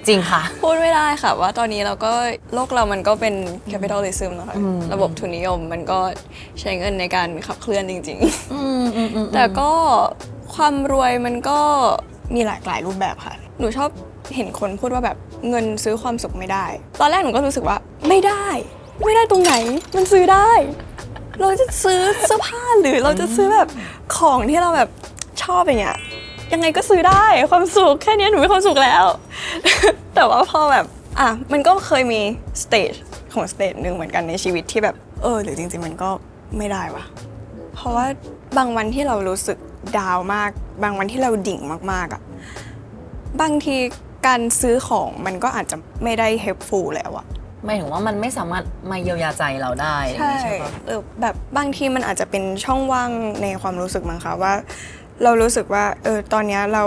จริงค่ะ พูดไม่ได้ค่ะว่าตอนนี้เราก็โลกเรามันก็เป็น capitalism นะคะระบบทุนนิยมมันก็ใช้เงินในการขับเคลื่อนจริงๆ แต่ก็ความรวยมันก็มีหลากหลายรูปแบบค่ะ หนูชอบเห็นคนพูดว่าแบบเงินซื้อความสุขไม่ได้ ตอนแรกหนูก็รู้สึกว่าไม่ได้ตรงไหนมันซื้อได้ เราจะซื้อเสื้อผ้าหรือเราจะซื้อแบบของที่เราแบบชอบอย่างเงี้ย ยังไงก็ซื้อได้ความสุขแค่นี้หนูมีความสุขแล้ว แต่ว่าพอแบบมันก็เคยมีสเตจหนึ่งเหมือนกันในชีวิตที่แบบหรือจริงๆมันก็ไม่ได้วะเพราะว่าบางวันที่เรารู้สึกดาวมากบางวันที่เราดิ่งมากๆอ่ะบางทีการซื้อของมันก็อาจจะไม่ได้ helpful แล้วอะหมายถึงว่ามันไม่สามารถมาเยียวยาใจเราได้ ใช่ปะแบบบางทีมันอาจจะเป็นช่องว่างในความรู้สึกมั้งคะว่าเรารู้สึกว่าตอนนี้เรา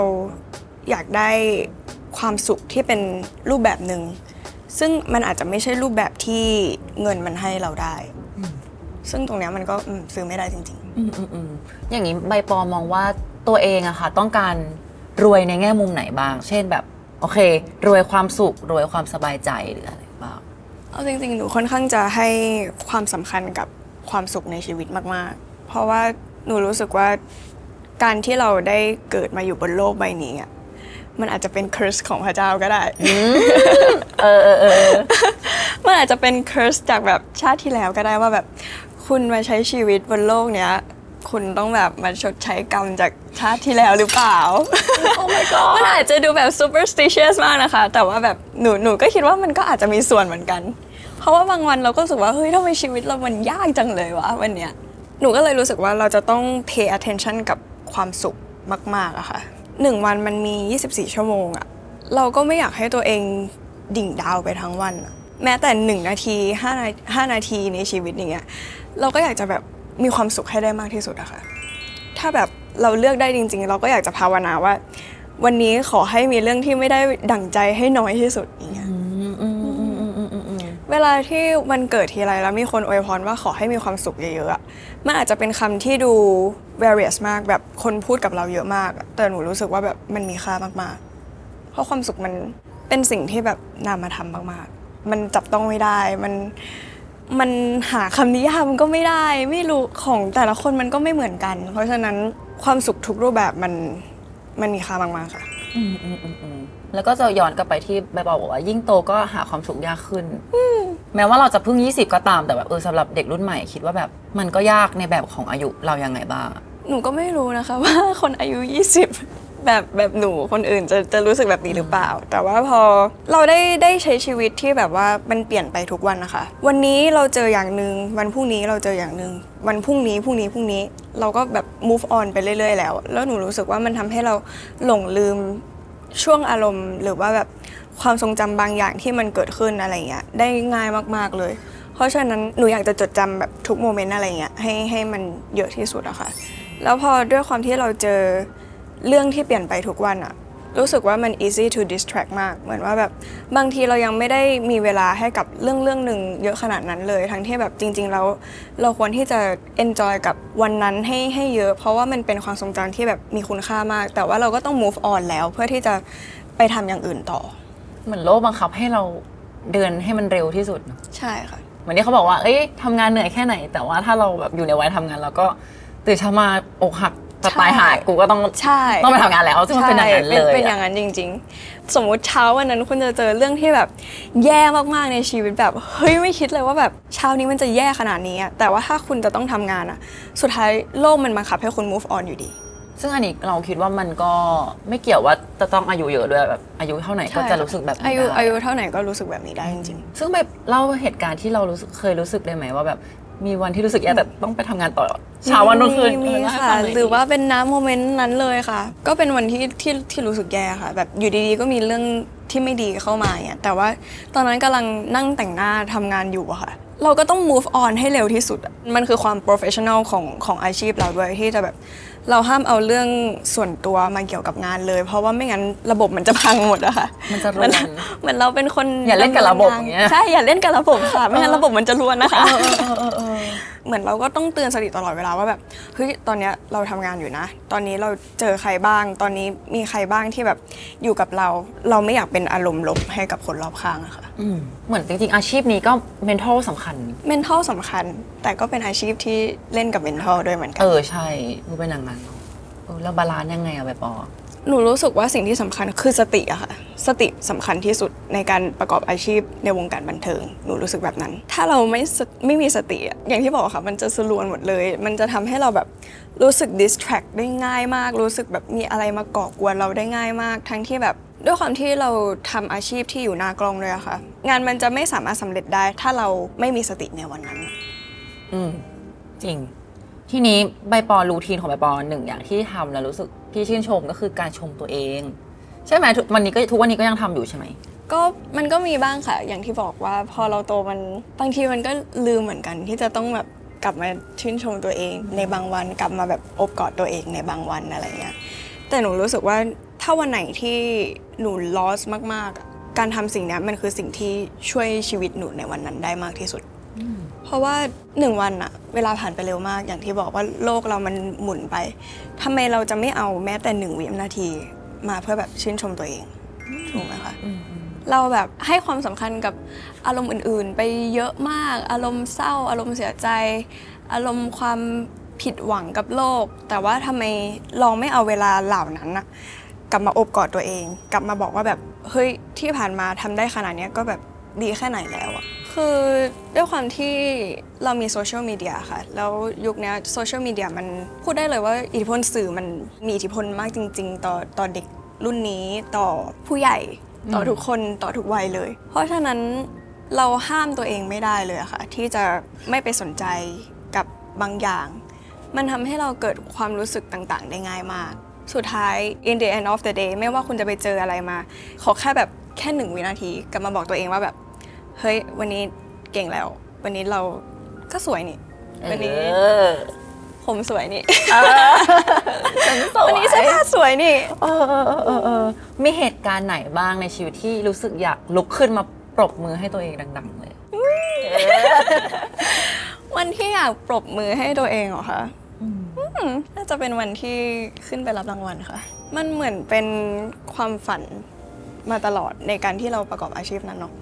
อยากได้ความสุขที่เป็นรูปแบบหนึ่งซึ่งมันอาจจะไม่ใช่รูปแบบที่เงินมันให้เราได้ซึ่งตรงนี้มันก็ซื้อไม่ได้จริงๆอย่างนี้ใบปอมองว่าตัวเองอะค่ะต้องการรวยในแง่มุมไหนบ้างเช่นแบบโอเครวยความสุขรวยความสบายใจหรืออะไรบ้างเอาจริงๆหนูค่อนข้างจะให้ความสำคัญกับความสุขในชีวิตมากๆเพราะว่าหนูรู้สึกว่าการที่เราได้เกิดมาอยู่บนโลกใบนี้อ่ะมันอาจจะเป็น curse ของพระเจ้าก็ได้มันอาจจะเป็น curse จากแบบชาติที่แล้วก็ได้ว่าแบบคุณมาใช้ชีวิตบนโลกเนี้ยคุณต้องแบบมาชดใช้กรรมจากชาติที่แล้วหรือเปล่า Oh my god มันอาจจะดูแบบ superstitious มากนะคะแต่ว่าแบบหนูก็คิดว่ามันก็อาจจะมีส่วนเหมือนกันเพราะว่าบางวันเราก็รู้สึกว่าเฮ้ยทำไมชีวิตเรามันยากจังเลยวะวันเนี้ยหนูก็เลยรู้สึกว่าเราจะต้อง pay attention กับความสุขมากๆอะค่ะ1 วันมันมี24 ชั่วโมงอะเราก็ไม่อยากให้ตัวเองดิ่งดาวไปทั้งวันแม้แต่1 นาที5 นาทีในชีวิตอย่างเงี้ยเราก็อยากจะแบบมีความสุขให้ได้มากที่สุดอะค่ะถ้าแบบเราเลือกได้จริงๆเราก็อยากจะภาวนาว่าวันนี้ขอให้มีเรื่องที่ไม่ได้ดั่งใจให้น้อยที่สุดอย่างเงี้ยเวลาที่มันเกิดทีไรแล้วมีคนอวยพรว่าขอให้มีความสุขเยอะๆอะมันอาจจะเป็นคำที่ดู various มากแบบคนพูดกับเราเยอะมากแต่หนูรู้สึกว่าแบบมันมีค่ามากๆเพราะความสุขมันเป็นสิ่งที่แบบนามธรรมมากๆมันจับต้องไม่ได้มันหาคำนิยามก็ไม่ได้ไม่รู้ของแต่ละคนมันก็ไม่เหมือนกันเพราะฉะนั้นความสุขทุกรูปแบบมันมีค่ามากๆค่ะแล้วก็จะย้อนกลับไปที่ใบปอบอกว่ายิ่งโตก็หาความสุขยากขึ้นแม้ว่าเราจะเพิ่ง20ก็ตามแต่แบบสำหรับเด็กรุ่นใหม่คิดว่าแบบมันก็ยากในแบบของอายุเรายังไงบ้างหนูก็ไม่รู้นะคะว่าคนอายุ20แบบหนูคนอื่นจะรู้สึกแบบนี้หรือเปล่าแต่ว่าพอเราได้ใช้ชีวิตที่แบบว่ามันเปลี่ยนไปทุกวันนะคะวันนี้เราเจออย่างนึงวันพรุ่งนี้เราเจออย่างนึงวันพรุ่งนี้เราก็แบบ move on ไปเรื่อยๆแล้วหนูรู้สึกว่ามันทำให้เราหลงลืมช่วงอารมณ์หรือว่าแบบความทรงจำบางอย่างที่มันเกิดขึ้นอะไรเงี้ยได้ง่ายมากๆเลยเพราะฉะนั้นหนูอยากจะจดจำแบบทุกโมเมนต์อะไรเงี้ยให้มันเยอะที่สุดอะค่ะแล้วพอด้วยความที่เราเจอเรื่องที่เปลี่ยนไปทุกวันอะรู้สึกว่ามัน easy to distract มากเหมือนว่าแบบบางทีเรายังไม่ได้มีเวลาให้กับเรื่องหนึ่งเยอะขนาดนั้นเลยทั้งที่แบบจริงๆแล้วเราควรที่จะ enjoy กับวันนั้นให้เยอะเพราะว่ามันเป็นความทรงจำที่แบบมีคุณค่ามากแต่ว่าเราก็ต้อง move on แล้วเพื่อที่จะไปทำอย่างอื่นต่อเหมือนโลกบังคับให้เราเดินให้มันเร็วที่สุดใช่ค่ะเหมือนที่เขาบอกว่าทำงานเหนื่อยแค่ไหนแต่ว่าถ้าเราแบบอยู่ในวัยทำงานเราก็ตื่นเช้ามาอกหักจะตายหายกูก็ต้องไปทำงานแล้วซึ่งมันเป็นอย่างนั้นเลยเป็นอย่างนั้นจริงๆสมมุติเช้าวันนั้นคุณจะเจอเรื่องที่แบบแย่มากๆในชีวิตแบบเฮ้ยไม่คิดเลยว่าแบบเช้านี้มันจะแย่ขนาดนี้แต่ว่าถ้าคุณจะต้องทำงานสุดท้ายโลกมันบังคับให้คุณ move on อยู่ดีซึ่งอันนี้เราคิดว่ามันก็ไม่เกี่ยวว่าจะต้องอายุเยอะด้วยแบบอายุเท่าไหร่ก็จะรู้สึกแบบนี้ได้อายุเท่าไหร่ก็รู้สึกแบบนี้ได้จริงๆซึ่งแบบเล่าเหตุการณ์ที่เราเคยรู้สึกได้ไหมว่าแบบมีวันที่รู้สึกแย่แต่ต้องไปทำงานต่อเช้าวันรุ่งขึ้นมีค่ะหรือว่าเป็นโมเมนต์นั้นเลยค่ะก็เป็นวันที่รู้สึกแย่ค่ะแบบอยู่ดีๆก็มีเรื่องที่ไม่ดีเข้ามาเนี่ยแต่ว่าตอนนั้นกำลังนั่งแต่งหน้าทำงานอยู่อะค่ะเราก็ต้อง move on ให้เร็วที่สุดมันคือความ professional ของอาชีพเราด้วยที่จะแบบเราห้ามเอาเรื่องส่วนตัวมาเกี่ยวกับงานเลยเพราะว่าไม่งั้นระบบมันจะพังหมดอะค่ะมันจะรวนเหมือนเราเป็นคนอย่าเล่นกับระบบอย่างเงี้ยใช่อย่าเล่นกับระบบค่ะไม่งั้นระบบมันจะรวนนะคะเหมือนเราก็ต้องเตือนสติตลอดเวลาว่าแบบเฮ้ยตอนนี้เราทำงานอยู่นะตอนนี้เราเจอใครบ้างตอนนี้มีใครบ้างที่แบบอยู่กับเราไม่อยากเป็นอารมณ์ลบให้กับคนรอบข้างอะค่ะเหมือนจริงๆอาชีพนี้ก็ mental สำคัญ mental สำคัญแต่ก็เป็นอาชีพที่เล่นกับ mental ด้วยเหมือนกันใช่รู้เป็นอย่างนั้นแล้วบาลานซ์ยังไงอะใบปอหนูรู้สึกว่าสิ่งที่สำคัญคือสติอะค่ะสติสำคัญที่สุดในการประกอบอาชีพในวงการบันเทิงหนูรู้สึกแบบนั้นถ้าเราไม่มีสติอย่างที่บอกค่ะมันจะสลวนหมดเลยมันจะทำให้เราแบบ รู้สึก distract ได้ง่ายมากรู้สึกแบบมีอะไรมาก่อกวนเราได้ง่ายมากทั้งที่แบบด้วยความที่เราทำอาชีพที่อยู่หน้ากล้องเลยอะค่ะงานมันจะไม่สามารถสำเร็จได้ถ้าเราไม่มีสติในวันนั้น จริงทีนี้ใบปอรูทีนของใบปอหนึ่งอย่างที่ทำแล้วรู้สึกพี่ชื่นชมก็คือการชมตัวเองใช่ไหมทุกวันนี้ก็ยังทำอยู่ใช่ไหมก็มันก็มีบ้างค่ะอย่างที่บอกว่าพอเราโตมันบางทีมันก็ลืมเหมือนกันที่จะต้องแบบกลับมาชื่นชมตัวเองในบางวันกลับมาแบบอบกอดตัวเองในบางวันอะไรเงี้ยแต่หนูรู้สึกว่าถ้าวันไหนที่หนู lost มากๆการทำสิ่งนี้มันคือสิ่งที่ช่วยชีวิตหนูในวันนั้นได้มากที่สุดเพราะว่า1 วันอะเวลาผ่านไปเร็วมากอย่างที่บอกว่าโลกเรามันหมุนไปทำไมเราจะไม่เอาแม้แต่1 วินาทีมาเพื่อแบบชื่นชมตัวเองถูกไหมคะเราแบบให้ความสำคัญกับอารมณ์อื่นๆไปเยอะมากอารมณ์เศร้าอารมณ์เสียใจอารมณ์ความผิดหวังกับโลกแต่ว่าทำไมลองไม่เอาเวลาเหล่านั้นอะกลับมาอบกอดตัวเองกลับมาบอกว่าแบบเฮ้ยที่ผ่านมาทำได้ขนาดนี้ก็แบบดีแค่ไหนแล้วอะคือด้วยความที่เรามีโซเชียลมีเดียค่ะแล้วยุคนี้โซเชียลมีเดียมันพูดได้เลยว่าอิทธิพลสื่อมันมีอิทธิพลมากจริงๆต่อเด็กรุ่นนี้ต่อผู้ใหญ่ต่อทุกคนต่อทุกวัยเลยเพราะฉะนั้นเราห้ามตัวเองไม่ได้เลยอะค่ะที่จะไม่ไปสนใจกับบางอย่างมันทำให้เราเกิดความรู้สึกต่างๆได้ง่ายมากสุดท้าย in the end of the day ไม่ว่าคุณจะไปเจออะไรมาขอแค่แบบแค่1 วินาทีกลับมาบอกตัวเองว่าแบบเฮ้ยวันนี้เก่งแล้ววันนี้เราก็สวยนี่วันนี้ผมสวยนี่วันนี้เสื้อผ้าสวยนี่มีเหตุการณ์ไหนบ้างในชีวิตที่รู้สึกอยากลุกขึ้นมาปรบมือให้ตัวเองดังๆเลยวันที่อยากปรบมือให้ตัวเองเหรอคะน่าจะเป็นวันที่ขึ้นไปรับรางวัลค่ะมันเหมือนเป็นความฝันมาตลอดในการที่เราประกอบอาชีพนั้นเนาะ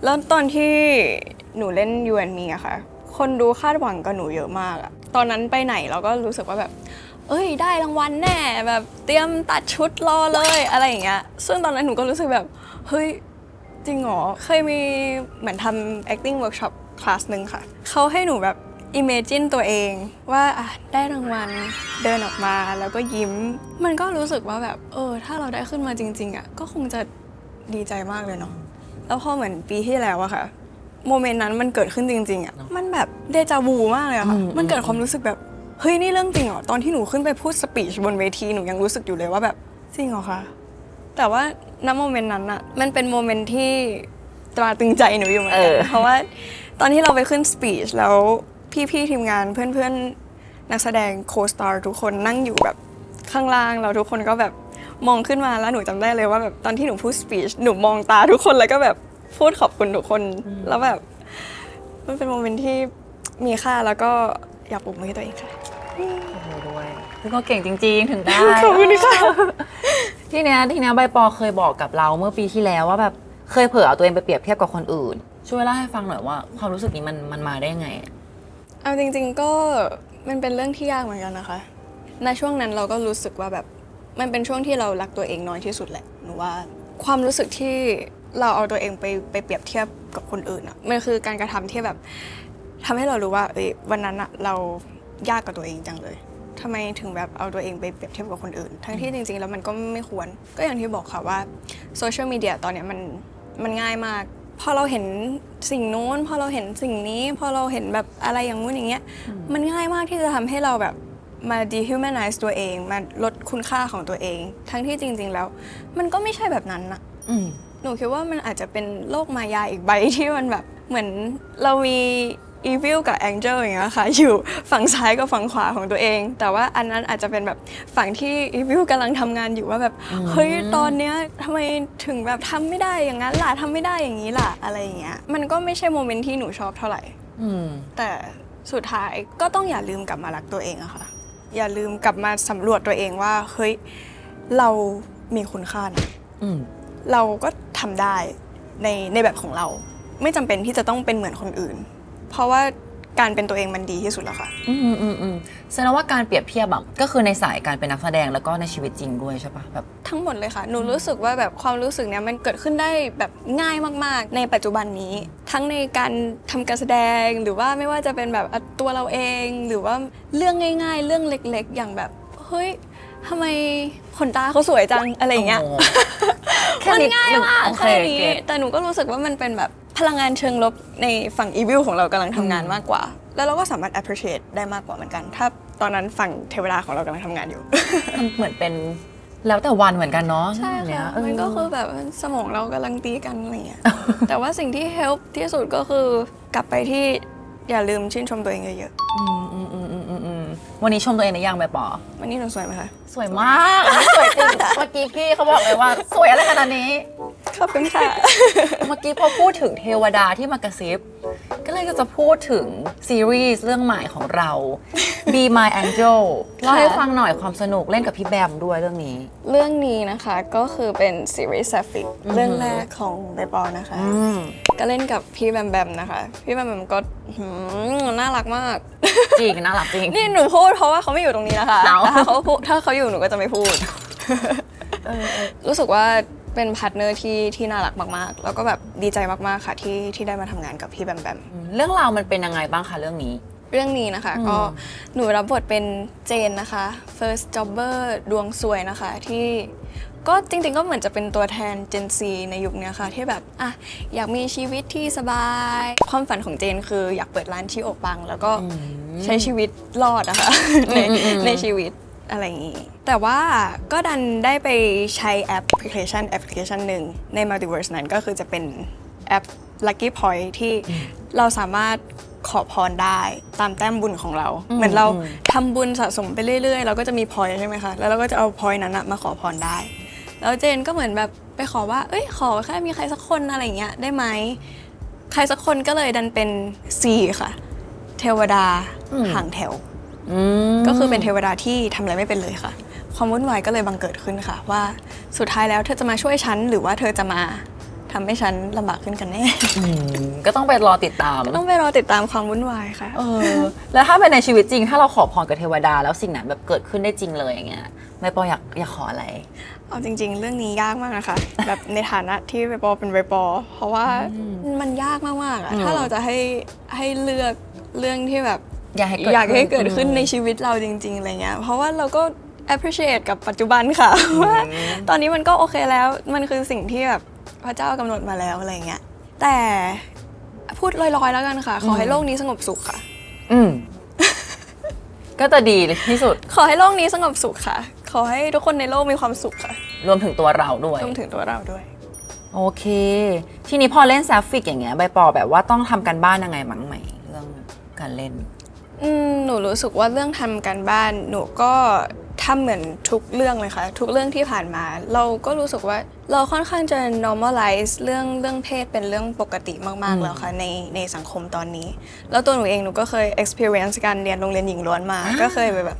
แล้วตอนที่หนูเล่น You and Me อะค่ะคนดูคาดหวังกับหนูเยอะมากอะตอนนั้นไปไหนเราก็รู้สึกว่าแบบเอ้ยได้รางวัลแน่แบบเตรียมตัดชุดรอเลยอะไรอย่างเงี้ยซึ่งตอนนั้นหนูก็รู้สึกแบบเฮ้ยจริงเหรอเคยมีเหมือนทำ acting workshop คลาสนึงค่ะเขาให้หนูแบบ imagine ตัวเองว่าได้รางวัลเดินออกมาแล้วก็ยิ้มมันก็รู้สึกว่าแบบถ้าเราได้ขึ้นมาจริงๆอะก็คงจะดีใจมากเลยเนาะแล้วพอเหมือนปีที่แล้วอะค่ะโมเมนต์นั้นมันเกิดขึ้นจริงๆอะมันแบบเดจาวูมากเลยอะค่ะมันเกิดความรู้สึกแบบเฮ้ยนี่เรื่องจริงเหรอตอนที่หนูขึ้นไปพูดสปีชบนเวทีหนูยังรู้สึกอยู่เลยว่าแบบจริงเหรอคะแต่ว่าณโมเมนต์นั้นอะมันเป็นโมเมนต์ที่ตราตรึงใจหนูอยู่เหมือนกันเพราะว่าตอนที่เราไปขึ้นสปีชแล้วพี่ๆทีมงานเพื่อนๆนักแสดงโคสตาร์ทุกคนนั่งอยู่แบบข้างล่างแล้วทุกคนก็แบบมองขึ้นมาแล้วหนูจำได้เลยว่าแบบตอนที่หนูพูดสปีชหนูมองตาทุกคนแล้วก็แบบพูดขอบคุณทุกคนแล้วแบบมันเป็นโมเมนต์ที่มีค่าแล้วก็อยากปรบมือให้ตัวเองค่ะด้วยคือก็เก่งจริงๆถึงได้ขอบคุณค่ะทีเนี้ยใบปอเคยบอกกับเราเมื่อปีที่แล้วว่าแบบเคยเผลอเอาตัวเองไปเปรียบเทียบกับคนอื่นช่วยเล่าให้ฟังหน่อยว่าความรู้สึกนี้มันมาได้ยังไงเอาจริงๆก็มันเป็นเรื่องที่ยากเหมือนกันนะคะในช่วงนั้นเราก็รู้สึกว่าแบบมันเป็นช่วงที่เรารักตัวเองน้อยที่สุดแหละหนูว่าความรู้สึกที่เราเอาตัวเองไปเปรียบเทียบกับคนอื่นอ่ะมันคือการกระทำที่แบบทำให้เรารู้ว่าวันนั้นอ่ะเรายากกับตัวเองจังเลยทำไมถึงแบบเอาตัวเองไปเปรียบเทียบกับคนอื่นทั้งที่จริงๆแล้วมันก็ไม่ควรก็อย่างที่บอกค่ะว่าโซเชียลมีเดียตอนเนี้ยมันง่ายมากพอเราเห็นสิ่งนู้นพอเราเห็นสิ่งนี้พอเราเห็นแบบอะไรอย่างนู้นอย่างเงี้ยมันง่ายมากที่จะทำให้เราแบบมา dehumanize ตัวเองมาลดคุณค่าของตัวเองทั้งที่จริงๆแล้วมันก็ไม่ใช่แบบนั้นนะหนูคิดว่ามันอาจจะเป็นโลกมายาอีกใบที่มันแบบเหมือนเรามี evil กับ angel อย่างเงี้ยค่ะอยู่ฝั่งซ้ายกับฝั่งขวาของตัวเองแต่ว่าอันนั้นอาจจะเป็นแบบฝั่งที่ evil กำลังทำงานอยู่ว่าแบบเฮ้ยตอนเนี้ยทำไมถึงแบบทำไม่ได้อย่างนั้นล่ะทำไม่ได้อย่างนี้ล่ะอะไรอย่างเงี้ยมันก็ไม่ใช่โมเมนต์ที่หนูชอบเท่าไหร่แต่สุดท้ายก็ต้องอย่าลืมกลับมารักตัวเองอะค่ะอย่าลืมกลับมาสำรวจตัวเองว่าเฮ้ยเรามีคุณค่านะเราก็ทำได้ในแบบของเราไม่จำเป็นที่จะต้องเป็นเหมือนคนอื่นเพราะว่า การเป็นตัวเองมันดีที่สุดแล้วค่ะ แสดงว่าการเปรียบเทียบแบบก็คือในสายการเป็นนักแสดงแล้วก็ในชีวิตจริงด้วยใช่ปะแบบ ทั้งหมดเลยค่ะ หนูรู้สึกว่าแบบความรู้สึกเนี้ยมันเกิดขึ้นได้แบบง่ายมากๆ ในปัจจุบันนี้ ทั้งในการทำการแสดงหรือว่าไม่ว่าจะเป็นแบบตัวเราเองหรือว่าเรื่องง่ายๆ เรื่องเล็กๆ อย่างแบบเฮ้ยทำไมขนตาเขาสวยจังอะไรอย่างเงี้ย โอ้ แค่ มัน นิด ง่ายมาก โอเค แค่นี้ เก็ต แต่หนูก็รู้สึกว่ามันเป็นแบบพลังงานเชิงลบในฝั่งอีวิลของเรากำลังทำงานมากกว่า แล้วเราก็สามารถ appreciate ได้มากกว่าเหมือนกัน ถ้าตอนนั้นฝั่งเทวดาของเรากำลังทำงานอยู่ มันเหมือนเป็นแล้วแต่วันเหมือนกันเนาะ ใช่ เนี้ย ค่ะมันก็คือแบบสมองเรากำลังตีกันอะไรอย่างเงี้ย แต่ว่าสิ่งที่ help ที่สุดก็คือกลับไปที่อย่าลืมชื่นชมตัวเองเยอะ วันนี้ชมตัวเองในยังไปปอ ๆ วันนี้หนูสวยไหมคะ สวยมากอันนี้สวยจริง เมื่อกี้พี่เขาบอกเลยว่าสวยอะไรขนาดนี้ ขอบคุณค่ะ เมื่อกี้พอพูดถึงเทวดาที่มากระซิบ ก็เลยจะพูดถึงซีรีส์เรื่องใหม่ของเรา Be My Angel เล่าให้ฟังหน่อยความสนุกเล่นกับพี่แบมด้วยเรื่องนี้ เรื่องนี้นะคะก็คือเป็นซีรีส์ Sapphic เรื่องแรกของใบปอนะคะ ก็เล่นกับพี่แบมแบมนะคะ พี่แบมแบมก็น่ารักมาก จริงน่ารักจริง นี่หนูพูดเพราะว่าเขาไม่อยู่ตรงนี้นะคะ เอา แต่ถ้าเขาอยู่หนูก็จะไม่พูด รู้สึกว่าเป็นพาร์ทเนอร์ที่น่ารักมากๆ แล้วก็แบบดีใจมากๆค่ะที่ได้มาทำงานกับพี่แบมแบม เรื่องราวมันเป็นยังไงบ้างคะเรื่องนี้ เรื่องนี้นะคะก็หนูรับบทเป็นเจนนะคะ first jobber ดวงซวยนะคะที่ก็จริงๆก็เหมือนจะเป็นตัวแทน Gen Z ในยุคนี้ค่ะที่แบบอ่ะอยากมีชีวิตที่สบาย ความฝันของเจนคืออยากเปิดร้านชิโอปัง แล้วก็ใช้ชีวิตรอดนะคะ ในชีวิตอะไรอย่างนี้ แต่ว่าก็ดันได้ไปใช้แอปพลิเคชันหนึ่งใน Multiverse นั้นก็คือจะเป็นแอป Lucky Point ที่เราสามารถขอพรได้ตามแต้มบุญของเรา เหมือนเราทำบุญสะสมไปเรื่อยๆ เราก็จะมีพอยต์ใช่ไหมคะ แล้วเราก็จะเอาพอยต์นั้นนะมาขอพรได้ แล้วเจนก็เหมือนแบบไปขอว่า เอ้ยขอแค่มีใครสักคนอะไรอย่างเงี้ยได้ไหม ใครสักคนก็เลยดันเป็น4ค่ะ เทวดาห่างแถว ก็คือเป็นเทวดาที่ทำอะไรไม่เป็นเลยค่ะ ความวุ่นวายก็เลยบังเกิดขึ้นค่ะ ว่าสุดท้ายแล้วเธอจะมาช่วยฉันหรือว่าเธอจะมาทำให้ฉันลำบากขึ้นกันแน่ ก็ต้องไปรอติดตาม ต้องไปรอติดตามความวุ่นวายค่ะ แล้วถ้าเป็นในชีวิตจริง ถ้าเราขอพรกับเทวดาแล้วสิ่งนั้นแบบเกิดขึ้นได้จริงเลยอย่างเงี้ยไม่ปออยากขออะไร เอาจริงๆ เรื่องนี้ยากมากนะคะ แบบในฐานะที่ใบปอเป็นใบปอ เพราะว่ามันยากมากๆอะถ้าเราจะให้เลือกเรื่องที่แบบ อยากให้ อยากให้เกิดขึ้นใน อืม ชีวิตเราจริงๆอะไรเงี้ย เพราะว่าเราก็ appreciate กับปัจจุบันค่ะ ว่าตอนนี้มันก็โอเคแล้ว มันคือสิ่งที่แบบพระเจ้ากำหนดมาแล้วอะไรเงี้ย แต่พูดลอยๆแล้วกันค่ะ ขอให้โลกนี้สงบสุขค่ะ ก็จะดีที่สุด ขอให้โลกนี้สงบสุขค่ะ ขอให้ทุกคนในโลกมีความสุขค่ะ รวมถึงตัวเราด้วย รวมถึงตัวเราด้วย โอเค ทีนี้พอเล่นแซฟฟิกอย่างเงี้ยใบปอแบบว่าต้องทำกันบ้านยังไงบ้างไหมเรื่องการเล่น หนูรู้สึกว่าเรื่องทำการบ้านหนูก็ทำเหมือนทุกเรื่องเลยค่ะ ทุกเรื่องที่ผ่านมา เราก็รู้สึกว่าเราค่อนข้างจะ normalize เรื่องเพศเป็นเรื่องปกติมากๆแล้วค่ะในสังคมตอนนี้ แล้วตัวหนูเองหนูก็เคย experience การเรียนโรงเรียนหญิงล้วนมา ก็เคยไปแบบ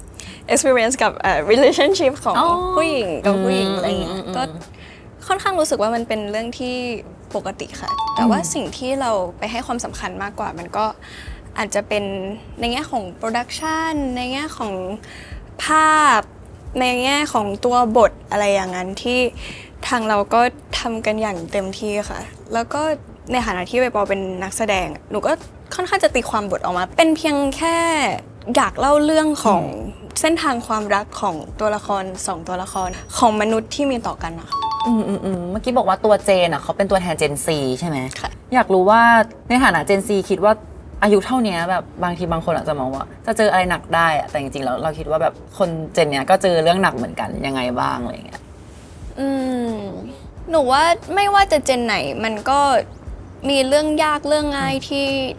experience กับrelationship ของผู้หญิงกับผู้หญิงอะไรเงี้ยก็ค่อนข้างรู้สึกว่ามันเป็นเรื่องที่ปกติค่ะ แต่ว่าสิ่งที่เราไปให้ความสำคัญมากกว่ามันก็อาจจะเป็นในแง่ของโปรดักชันในแง่ของภาพในแง่ของตัวบทอะไรอย่างนั้นที่ทางเราก็ทำกันอย่างเต็มที่ค่ะ แล้วก็ในฐานะที่ใบปอเป็นนักแสดงหนูก็ค่อนข้างจะตีความบทออกมา เป็นเพียงแค่อยากเล่าเรื่องของเส้นทางความรักของตัวละคร2ตัวละครของมนุษย์ที่มีต่อกันนะคะ เมื่อกี้บอกว่าตัวเจนอ่ะเขาเป็นตัวแทนเจนซีใช่ไหม ค่ะ อยากรู้ว่าในฐานะเจนซีคิดว่าอายุเท่านี้แบบบางทีบางคนอาจจะมองว่าจะเจออะไรหนักได้อะแต่จริงๆแล้วเราคิดว่าแบบคนเจนเนี้ยก็เจอเรื่องหนักเหมือนกันยังไงบ้างอะไรอย่างเงี้ย หนูว่าไม่ว่าจะเจนไหนมันก็มีเรื่องยากเรื่องง่าย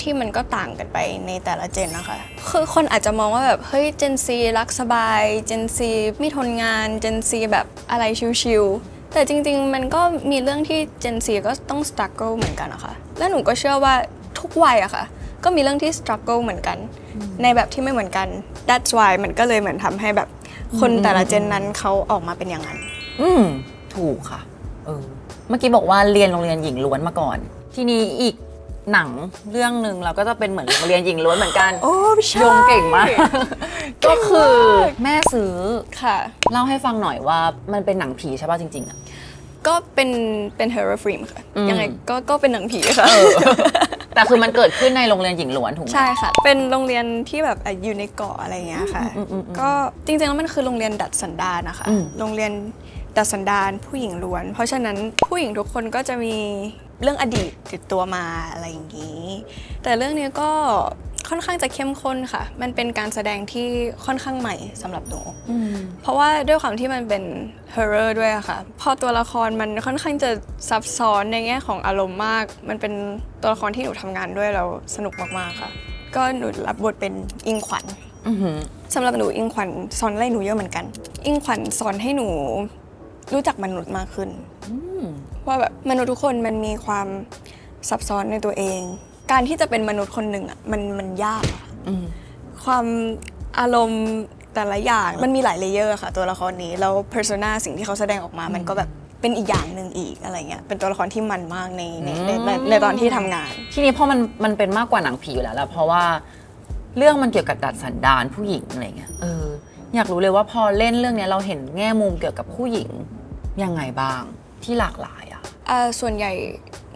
ที่มันก็ต่างกันไปในแต่ละเจนนะคะคือคนอาจจะมองว่าแบบเฮ้ยเจนซีรักสบายเจนซีไม่ทนงานเจนซีแบบอะไรชิวๆแต่จริงๆมันก็มีเรื่องที่เจนซีก็ต้อง struggle เหมือนกันนะคะและหนูก็เชื่อว่าทุกวัยอะค่ะก็มีเรื่องที่ struggle เหมือนกันในแบบที่ไม่เหมือนกัน that's why มันก็เลยเหมือนทำให้แบบคนแต่ละเจนนั้นเขาออกมาเป็นอย่างนั้น ถูกค่ะเมื่อกี้บอกว่าเรียนโรงเรียนหญิงล้วนมาก่อน ทีนี้อีก หนังเรื่องหนึ่งเราก็จะเป็นเหมือนโรงเรียนหญิงล้วนเหมือนกัน โอ้ใช่ โยงเก่งมาก ก็คือแม่ซื้อ ค่ะ เล่าให้ฟังหน่อยว่ามันเป็นหนังผีใช่ป่ะจริงๆอะ ก็เป็น horror film ค่ะ อืม ยังไงก็เป็นหนังผีค่ะ แต่คือมันเกิดขึ้นในโรงเรียนหญิงล้วนถูกไหม ใช่ค่ะ เป็นโรงเรียนที่แบบอยู่ในเกาะอะไรอย่างเงี้ยค่ะ ก็จริงๆแล้วมันคือโรงเรียนดัดสันดานนะคะ โรงเรียนดัดสันดานผู้หญิงล้วน เพราะฉะนั้นผู้หญิงทุกคนก็จะมีเรื่องอดีตติดตัวมาอะไรอย่างนี้ แต่เรื่องนี้ก็ค่อนข้างจะเข้มข้นค่ะ มันเป็นการแสดงที่ค่อนข้างใหม่สำหรับหนู เพราะว่าด้วยความที่มันเป็น horror ด้วยอะค่ะ พอตัวละครมันค่อนข้างจะซับซ้อนในแง่ของอารมณ์มาก มันเป็นตัวละครที่หนูทำงานด้วยเราสนุกมากๆค่ะ ก็หนูรับบทเป็นอิงขวัญ อือหือ สำหรับหนูอิงขวัญสอนอะไรหนูเยอะเหมือนกัน อิงขวัญสอนให้หนูรู้จักมนุษย์มากขึ้น ว่าแบบมนุษย์ทุกคนมันมีความซับซ้อนในตัวเอง การที่จะเป็นมนุษย์คนหนึ่งอ่ะมันยากอะค่ะ ความอารมณ์แต่ละอย่างมันมีหลายเลเยอร์ค่ะตัวละครนี้แล้วเพอร์โซนาสิ่งที่เขาแสดงออกมามันก็แบบเป็นอีกอย่างหนึ่งอีกอะไรเงี้ยเป็นตัวละครที่มันมากในตอนที่ทำงาน ทีนี้พอมันเป็นมากกว่าหนังผีอยู่แล้วเพราะว่าเรื่องมันเกี่ยวกับดัดสันดานผู้หญิงอะไรเงี้ยอยากรู้เลยว่าพอเล่นเรื่องนี้เราเห็นแง่มุมเกี่ยวกับผู้หญิงยังไงบ้างที่หลากหลายอะ ส่วนใหญ่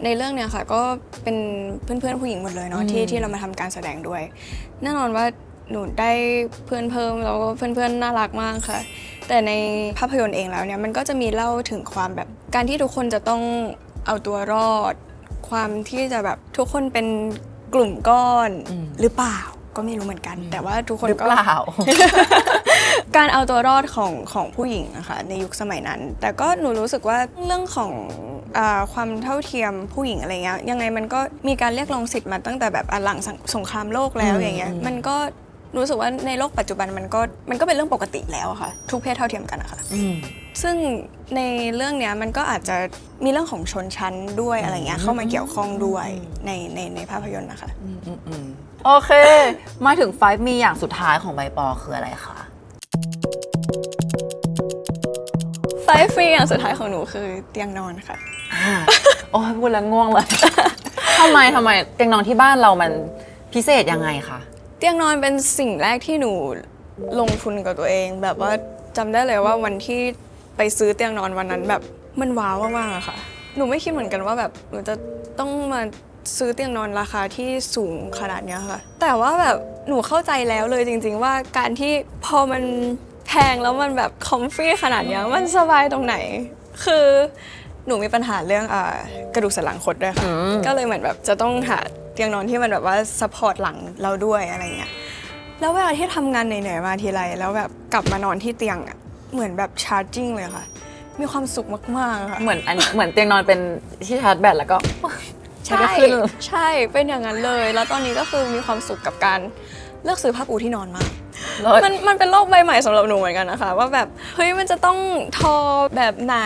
ในเรื่องเนี้ยค่ะก็เป็นเพื่อนๆผู้หญิงหมดเลยเนาะที่เรามาทำการแสดงด้วยแน่นอนว่าหนูได้เพื่อนเพิ่มแล้วก็เพื่อนๆน่ารักมากค่ะ แต่ในภาพยนตร์เองแล้วเนี่ยมันก็จะมีเล่าถึงความแบบการที่ทุกคนจะต้องเอาตัวรอด ความที่จะแบบทุกคนเป็นกลุ่มก้อนหรือเปล่าก็ไม่รู้เหมือนกัน แต่ว่าทุกคน หรือ ก็ เปล่า การเอาตัวรอดของผู้หญิงนะคะในยุคสมัยนั้น แต่ก็หนูรู้สึกว่าเรื่องของความเท่าเทียมผู้หญิงอะไรเงี้ยยังไงมันก็มีการเรียกร้องสิทธิ์มาตั้งแต่แบบหลังสงครามโลกแล้วอย่างเงี้ยมันก็รู้สึกว่าในโลกปัจจุบันมันก็เป็นเรื่องปกติแล้วอะค่ะทุกเพศเท่าเทียมกันนะคะซึ่งในเรื่องเนี้ยมันก็อาจจะมีเรื่องของชนชั้นด้วยอะไรเงี้ยเข้ามาเกี่ยวข้องด้วยในภาพยนตร์นะคะ โอเค มาถึงไฟมีอย่างสุดท้ายของใบปอคืออะไรคะ ไฟฟรีอย่างสุดท้ายของหนูคือเตียงนอนค่ะ โอ้ยพูดแล้วง่วงเลย ทำไมเตียงนอนที่บ้านเรามันพิเศษยังไงคะ เตียงนอนเป็นสิ่งแรกที่หนูลงทุนกับตัวเอง แบบว่าจำได้เลยว่าวันที่ไปซื้อเตียงนอนวันนั้นแบบมันว้าวมากๆอะค่ะ หนูไม่คิดเหมือนกันว่าแบบหนูจะต้องมาซื้อเตียงนอนราคาที่สูงขนาดเนี้ยค่ะ แต่ว่าแบบหนูเข้าใจแล้วเลยจริงๆว่าการที่พอมันแพงแล้วมันแบบคอมฟี่ขนาดเนี้ยมันสบายตรงไหน คือหนูมีปัญหาเรื่องกระดูกสันหลังคดด้วยค่ะ ก็เลยเหมือนแบบจะต้องหาเตียงนอนที่มันแบบว่าซัพพอร์ตหลังเราด้วยอะไรเงี้ย แล้วเวลาที่ทำงานเหนื่อยๆมาทีไรแล้วแบบกลับมานอนที่เตียงอ่ะเหมือนแบบชาร์จิ้งเลยค่ะ มีความสุขมากๆค่ะ เหมือนเตียงนอนเป็นที่ชาร์จแบตแล้วก็ ใช่ แล้วก็ขึ้น ใช่เป็นอย่างนั้นเลย แล้วตอนนี้ก็คือมีความสุขกับการเลือกซื้อผ้าปูที่นอนมาก มันเป็นโลกใบใหม่สำหรับหนูเหมือนกันนะคะว่าแบบเฮ้ยมันจะต้องทอแบบไหน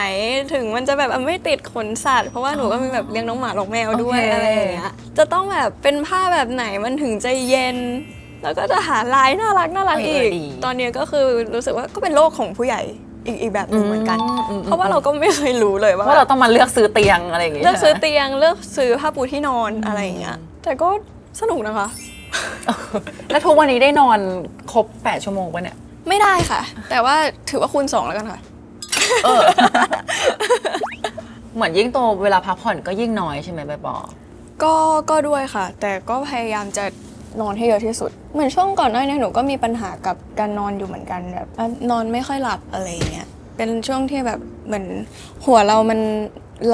ถึงมันจะแบบไม่ติดขนสัตว์เพราะว่าหนูก็มีแบบเลี้ยงน้องหมาน้องแมวด้วยอะไรอย่างเงี้ยจะต้องแบบเป็นผ้าแบบไหนมันถึงจะเย็น แล้วก็จะหาลายน่ารักอีกตอนนี้ก็คือรู้สึกว่าก็เป็นโลกของผู้ใหญ่อีกแบบหนึ่งเหมือนกัน เพราะว่าเราก็ไม่เคยรู้เลยว่า เราต้องมาเลือกซื้อเตียงอะไรอย่างเงี้ย เลือกซื้อเตียงเลือกซื้อผ้าปูที่นอนอะไรอย่างเงี้ยแต่ก็สนุกนะคะ แล้วทุกวันนี้ได้นอนครบ8 ชั่วโมงป่ะเนี่ย ไม่ได้ค่ะ แต่ว่าถือว่าคูณ 2แล้วกันค่ะ เหมือนยิ่งโตเวลาพักผ่อนก็ยิ่งน้อยใช่ไหมใบปอ ก็ด้วยค่ะ แต่ก็พยายามจะนอนให้เยอะที่สุด เหมือนช่วงก่อนหน้านี้หนูก็มีปัญหากับการนอนอยู่เหมือนกันแบบนอนไม่ค่อยหลับอะไรอย่างเงี้ยเป็นช่วงที่แบบเหมือนหัวเรามัน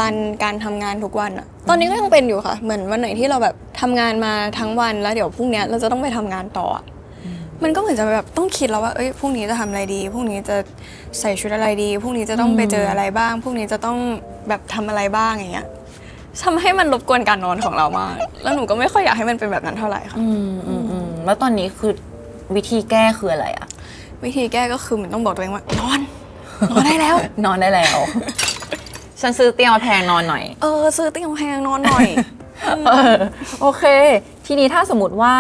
รันการทำงานทุกวันอะตอนนี้ก็ยังเป็นอยู่ค่ะ เหมือนวันไหนที่เราแบบทำงานมาทั้งวันแล้วเดี๋ยวพรุ่งนี้เราจะต้องไปทำงานต่ออะมันก็เหมือนจะแบบต้องคิดแล้วว่าเอ้ยพรุ่งนี้จะทำอะไรดีพรุ่งนี้จะใส่ชุดอะไรดีพรุ่งนี้จะต้องไปเจออะไรบ้างพรุ่งนี้จะต้องแบบทำอะไรบ้างอย่างเงี้ยทำให้มันรบกวนการนอนของเรามากแล้วหนูก็ไม่ค่อยอยากให้มันเป็นแบบนั้นเท่าไหร่ค่ะ แล้วตอนนี้คือวิธีแก้คืออะไรอะ วิธีแก้ก็คือมันต้องบอกตัวเองว่านอนได้แล้ว นอนได้แล้ว ฉันซื้อเตียงมาแพงนอนหน่อย ซื้อเตียงแพงนอนหน่อย โอเค ทีนี้ถ้าสมมติว่า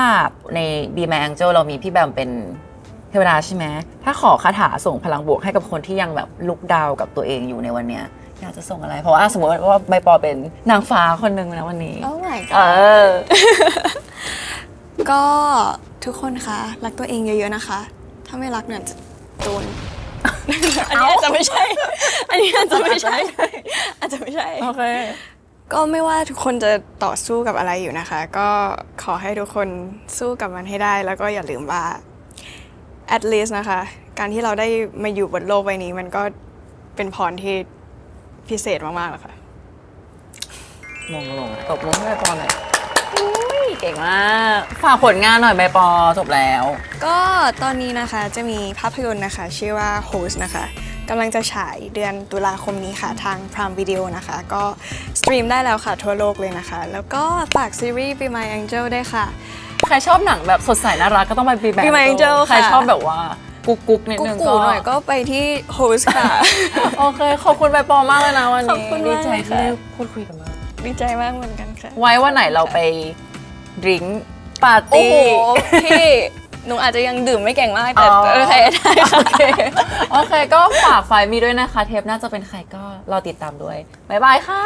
ใน Be My Angel เรามีพี่แบมเป็นเทวดาใช่ไหมถ้าขอคาถาส่งพลังบวกให้กับคนที่ยังแบบลุกดาวกับตัวเองอยู่ในวันเนี้ย อยากจะส่งอะไร เพราะว่าสมมติว่าใบปอเป็นนางฟ้าคนหนึ่งนะวันนี้ Oh my เอ god อ ก็ทุกคนคะรักตัวเองเยอะๆนะคะ ถ้าไม่รักเนี่ยจะโดน อันนี้อาจจะไม่ใช่ อันนี้อาจจะไม่ใช่ อาจจะไม่ใช่ โอเค ก็ไม่ว่าทุกคนจะต่อสู้กับอะไรอยู่นะคะ ก็ขอให้ทุกคนสู้กับมันให้ได้ แล้วก็อย่าลืมว่า at least นะคะ การที่เราได้มาอยู่บนโลกใบนี้ มันก็เป็นพรที่พิเศษมากๆแล้วค่ะ มงลงตบมือให้ใบปอหน่อยอุ๊ยเก่งมากฝากผลงานหน่อยใบปอจบแล้ว ก็ตอนนี้นะคะจะมีภาพยนตร์นะคะ ชื่อว่า Host นะคะกำลังจะฉายเดือนตุลาคมนี้ค่ะทาง Prime Video นะคะ ก็สตรีมได้แล้วค่ะทั่วโลกเลยนะคะ แล้วก็ฝากซีรีส์ Be My Angel ได้วยค่ะ ใครชอบหนังแบบสดใสน่ารักก็ต้องไป Be Be My Angel ใคร ค่ะ ชอบแบบว่ากุ๊กกุ๊กนิด กุ๊ นึง กูหน่อยก็ไปที่ Host ค่ะ โอเค ขอบคุณใบปอมากเลยนะวัน ขอบ นี้ คุณ ดี มาก ใจที่ ค่ะ ได้พูดคุยกันมาก ดีใจมากเหมือนกันค่ะ ไว้วันไหนเราไปดริงก์ปาร์ โอ้ ตี้ โห พี่ หนูอาจจะยังดื่มไม่เก่งมาก แต่ อ๋อ โอเคได้ค่ะ โอเคโอเค ก็ฝากไฟล์มีด้วยนะคะ เทปน่าจะเป็นใครก็รอติดตามด้วย บ๊ายบายค่ะ